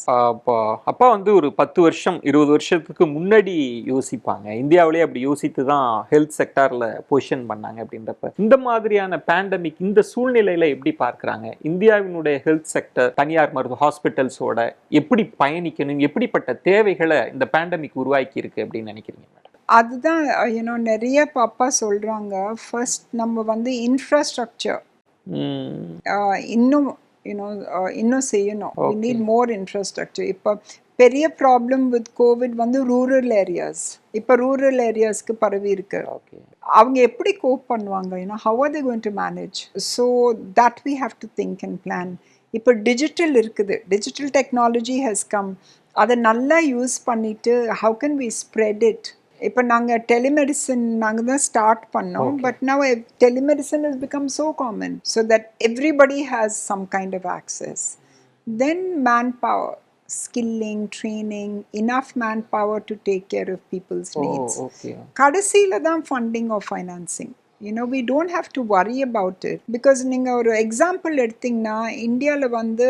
அப்பா வந்து ஒரு 10 வருஷம் 20 வருஷத்துக்கு முன்னாடி யோசிப்பாங்க. இந்தியாவிலே அப்படி யோசித்து தான் ஹெல்த் செக்டாரில் பொசிஷன் பண்ணாங்க. அப்படின்றப்ப இந்த மாதிரியான பேண்டமிக், இந்த சூழ்நிலையில எப்படி பார்க்குறாங்க? இந்தியாவினுடைய ஹெல்த் செக்டர், தனியார் மருத்துவ ஹாஸ்பிட்டல்ஸோட எப்படி பயணிக்கணும், எப்படிப்பட்ட தேவைகளை இந்த பேண்டமிக் உருவாக்கி இருக்கு அப்படின்னு நினைக்கிறீங்க மேடம்? அதுதான் நிறைய பாப்பா சொல்கிறாங்க. ஃபர்ஸ்ட் நம்ம வந்து இன்ஃப்ராஸ்ட்ரக்சர் இன்னும் செய்யணும். we need more infrastructure. இப்போ பெரிய ப்ராப்ளம் வித் கோவிட் வந்து ரூரல் ஏரியாஸ். இப்போ ரூரல் ஏரியாஸ்க்கு பரவி இருக்கு. அவங்க எப்படி கோப் பண்ணுவாங்க? how are they going to manage? So that we have to think and plan. இப்போ டிஜிட்டல் இருக்குது, டிஜிட்டல் டெக்னாலஜி has come. அதை நல்லா யூஸ் பண்ணிட்டு how can we spread it? இப்போ நாங்கள் டெலிமெடிசன் நாங்கள் தான் ஸ்டார்ட் பண்ணோம். But now telemedicine has become so common so that everybody has some kind of access. Then manpower, skilling, training, enough manpower to take care of people's needs. கடைசியில் தான் funding or financing. We don't have to worry about it because நீங்கள் ஒரு example எடுத்திங்கன்னா இந்தியாவில் வந்து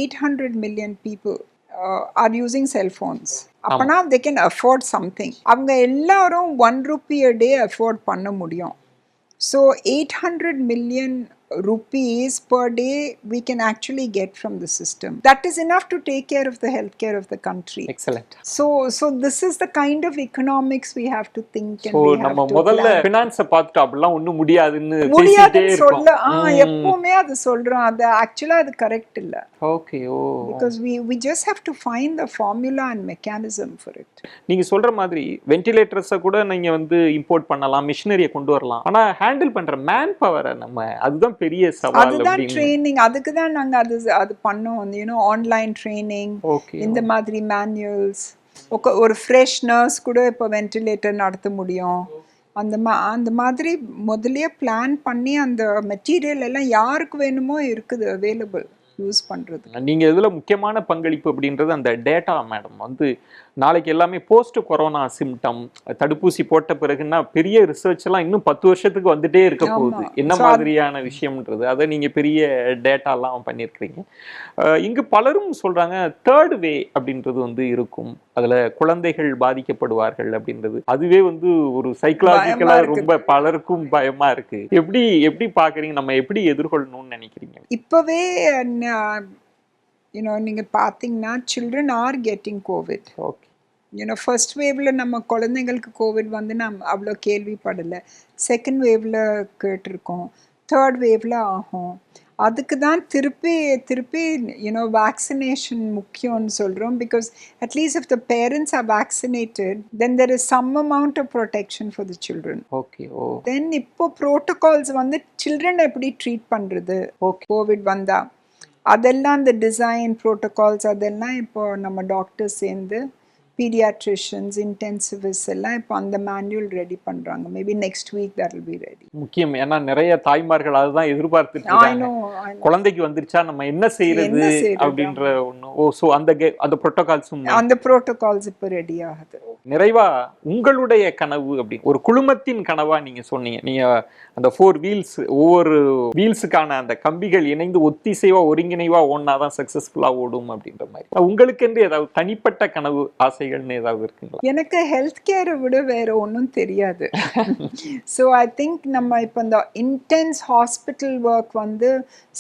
800 million people are using cell phones. அப்பனா they can afford something. அவங்க எல்லாரும் 1 rupee a day afford பண்ண முடியும். So 800 million rupees per day we can actually get from the system. That is enough to take care of the healthcare of the country. Excellent. So this is the kind of economics we have to think and So we have நம்ம to முதல்ல plan. ஃபினான்ஸை பார்த்துட்டு அப்படிலாம் ஒன்றும் முடியாதுன்னு பேசிட்டே முடியாதுன்னு இருக்கோம். சொல்ல எப்பவுமே அது சொல்றோம். அது ஆக்சுவலா அது கரெக்ட் இல்ல. Okay. Oh, because we just have to find the formula and mechanism for it. நீங்க சொல்ற மாதிரி வென்டிலேட்டர்ஸை கூட நீங்க வந்து இம்போர்ட் பண்ணலாம், மிஷினரியை கொண்டு வரலாம். ஆனா ஹேண்டில் பண்ற மேன் பவரை நம்ம அதுதான் பெரிய சவால். அதுதான் ட்ரைனிங். அதுக்கு தான் நாங்க அது பண்ணோம். ஆன்லைன் ட்ரைனிங், இந்த மாதிரி மேனுவல்ஸ். ஒரு ஃப்ரெஷ் நர்ஸ் கூட இப்போ வென்டிலேட்டர் நடத்த முடியும். அந்த மாதிரி முதல்லயே பிளான் பண்ணி அந்த மெட்டீரியல் எல்லாம் யாருக்கு வேணுமோ இருக்குது அவைலபிள் யூஸ் பண்றது. நீங்க இதுல முக்கியமான பங்களிப்பு அப்படின்றது அந்த டேட்டா மேடம். வந்து நாளைக்கு எல்லாமே போஸ்ட் கொரோனா சிம்டம், தடுப்பூசி போட்ட பிறகுன்னா பெரிய ரிசர்ச் எல்லாம் இன்னும் 10 வருஷத்துக்கு வந்துட்டே இருக்க போகுது. என்ன மாதிரியான விஷயம்ன்றது அதை நீங்க பெரிய டேட்டா எல்லாம் பண்ணியிருக்கிறீங்க. இங்கு பலரும் சொல்றாங்க தேர்ட் வே அப்படின்றது வந்து இருக்கும், அதுல குழந்தைகள் பாதிக்கப்படுவார்கள் அப்படின்றது. அதுவே வந்து ஒரு சைக்கலாஜிக்கலா ரொம்ப பலருக்கும் பயமா இருக்கு. எப்படி பாக்குறீங்க? நம்ம எப்படி எதிர்கொள்ளணும்னு நினைக்கிறீங்க? இப்பவே நீங்க பாத்தீங்கன்னா children are getting covid. Okay. First வேவ்ல நம்ம குழந்தைங்களுக்கு கோவிட் வந்து நம்ம அவ்வளோ கேள்விப்படலை. செகண்ட் வேவ்ல கேட்டிருக்கோம், தேர்ட் வேவ்ல ஆகும். அதுக்கு தான் திருப்பி வேக்சினேஷன் முக்கியம்னு சொல்கிறோம். Because at least if the parents R vaccinated then there is some amount of protection for the children. Okay. தென் இப்போ ப்ரோட்டோகால்ஸ் வந்து சில்ட்ரன் எப்படி ட்ரீட் பண்ணுறது கோவிட் வந்தால் அதெல்லாம் அந்த டிசைன் ப்ரோட்டோகால்ஸ் அதெல்லாம் இப்போ நம்ம டாக்டர்ஸ் சேர்ந்து பீடியாட்ரிஷியன்ஸ், இன்டென்சிவிஸ்ட் எல்லாம் இப்போ அந்த மேனுவல் ரெடி பண்றாங்க. Maybe next week that will be ready. முக்கியம். ஏன்னா நிறைய தாய்மார்கள் அதுதான் எதிர்பார்த்துட்டு இருக்காங்க. குழந்தைக்கு வந்துருச்சா நம்ம என்ன செய்யறது அப்படின்ற ஒண்ணு. ஓ, சோ அந்த புரோட்டோகால்ஸ் இப்போ ரெடி ஆகுது. நிறைவா உங்களுடைய கனவு அப்படி ஒரு குழுமத்தின் கனவா நீங்க சொன்னீங்க. நீங்க அந்த 4 வீல்ஸ், ஒவ்வொரு வீல்ஸுக்கான அந்த கம்பிகள் இணைந்து ஒத்திசைவா ஒருங்கிணைவா ஓடினாதான் சக்சஸ்ஃபுல்லா ஓடும் அப்படின்ற மாதிரி உங்களுக்கு என்று ஏதாவது தனிப்பட்ட கனவு ஆசைகள்னு ஏதாவது இருக்குங்களா? எனக்கு ஹெல்த் கேரை விட வேற ஒன்றும் தெரியாது. ஸோ ஐ திங்க் நம்ம இப்போ இந்த இன்டென்ஸ் ஹாஸ்பிட்டல் ஒர்க் வந்து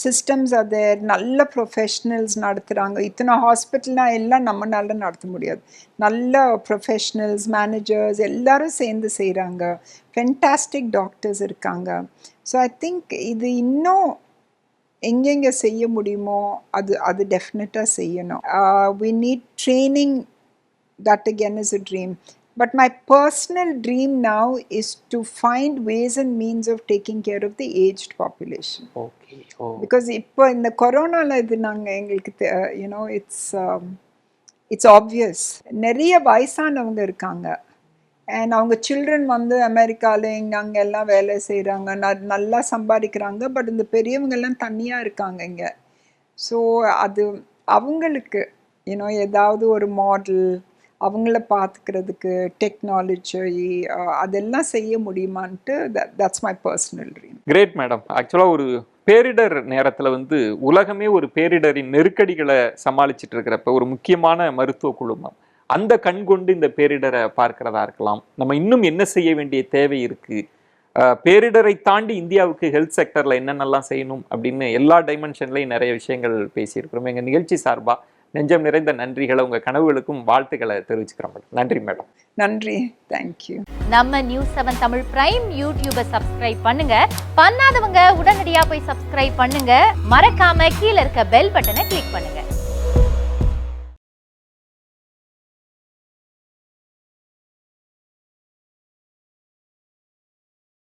சிஸ்டம்ஸ் அது நல்ல ப்ரொஃபஷனல்ஸ் நடத்துகிறாங்க. இத்தனை ஹாஸ்பிட்டல்னா எல்லாம் நம்மளால நடத்த முடியாது. நல்ல ப்ரொஃபஷனல்ஸ், மேனேஜர்ஸ் எல்லாரும் சேர்ந்து செய்கிறாங்க. ஃபென்டாஸ்டிக் டாக்டர்ஸ் இருக்காங்க. ஸோ ஐ திங்க் இது இன்னும் எங்கெங்கே செய்ய முடியுமோ அது டெஃபினட்டாக செய்யணும். we need training. That again is a dream. But my personal dream now is to find ways and means of taking care of the aged population. Okay. Oh. Because இப்போ இந்த கொரோனால இது நாங்கள் எங்களுக்கு it's obvious. நிறைய வயசானவங்க இருக்காங்க. And அவங்க சில்ட்ரன் வந்து அமெரிக்காவில் அங்கே எல்லாம் வேலை செய்கிறாங்க, நல்லா சம்பாதிக்கிறாங்க. பட் இந்த பெரியவங்கெல்லாம் தனியாக இருக்காங்க இங்கே. ஸோ அது அவங்களுக்கு ஏதாவது ஒரு மாடல் அவங்கள பார்த்துக்கிறதுக்கு டெக்னாலஜி அதெல்லாம் செய்ய முடியுமான்ட்டு that's my personal dream. Great madam. ஆக்சுவலாக ஒரு பேரிடர் நேரத்தில் வந்து உலகமே ஒரு பேரிடரின் நெருக்கடிகளை சமாளிச்சுட்டு இருக்கிறப்ப ஒரு முக்கியமான மருத்துவ குழுமம் அந்த கண் கொண்டு இந்த பேரிடரை பார்க்கிறதா இருக்கலாம். நம்ம இன்னும் என்ன செய்ய வேண்டிய தேவை இருக்கு, பேரிடரை தாண்டி இந்தியாவுக்கு ஹெல்த் செக்டர்ல என்னென்னலாம் செய்யணும் அப்படின்னு எல்லா டைமென்ஷன்லையும் நிறைய விஷயங்கள் பேசியிருக்கிறோம். எங்கள் நிகழ்ச்சி சார்பா நெஞ்சம் நிறைந்த நன்றிகளை, உங்க கனவுகளுக்கும் வாழ்த்துக்களை தெரிவிச்சுக்கிறோம். நன்றி மேடம். நன்றி, தேங்க்யூ. நம்ம நியூஸ் 7 தமிழ் பிரைம் யூடியூபை சப்ஸ்கிரைப் பண்ணுங்க. பண்ணாதவங்க உடனடியா போய் சப்ஸ்கிரைப் பண்ணுங்க. மறக்காம கீழே இருக்க பெல் பட்டனை கிளிக் பண்ணுங்க.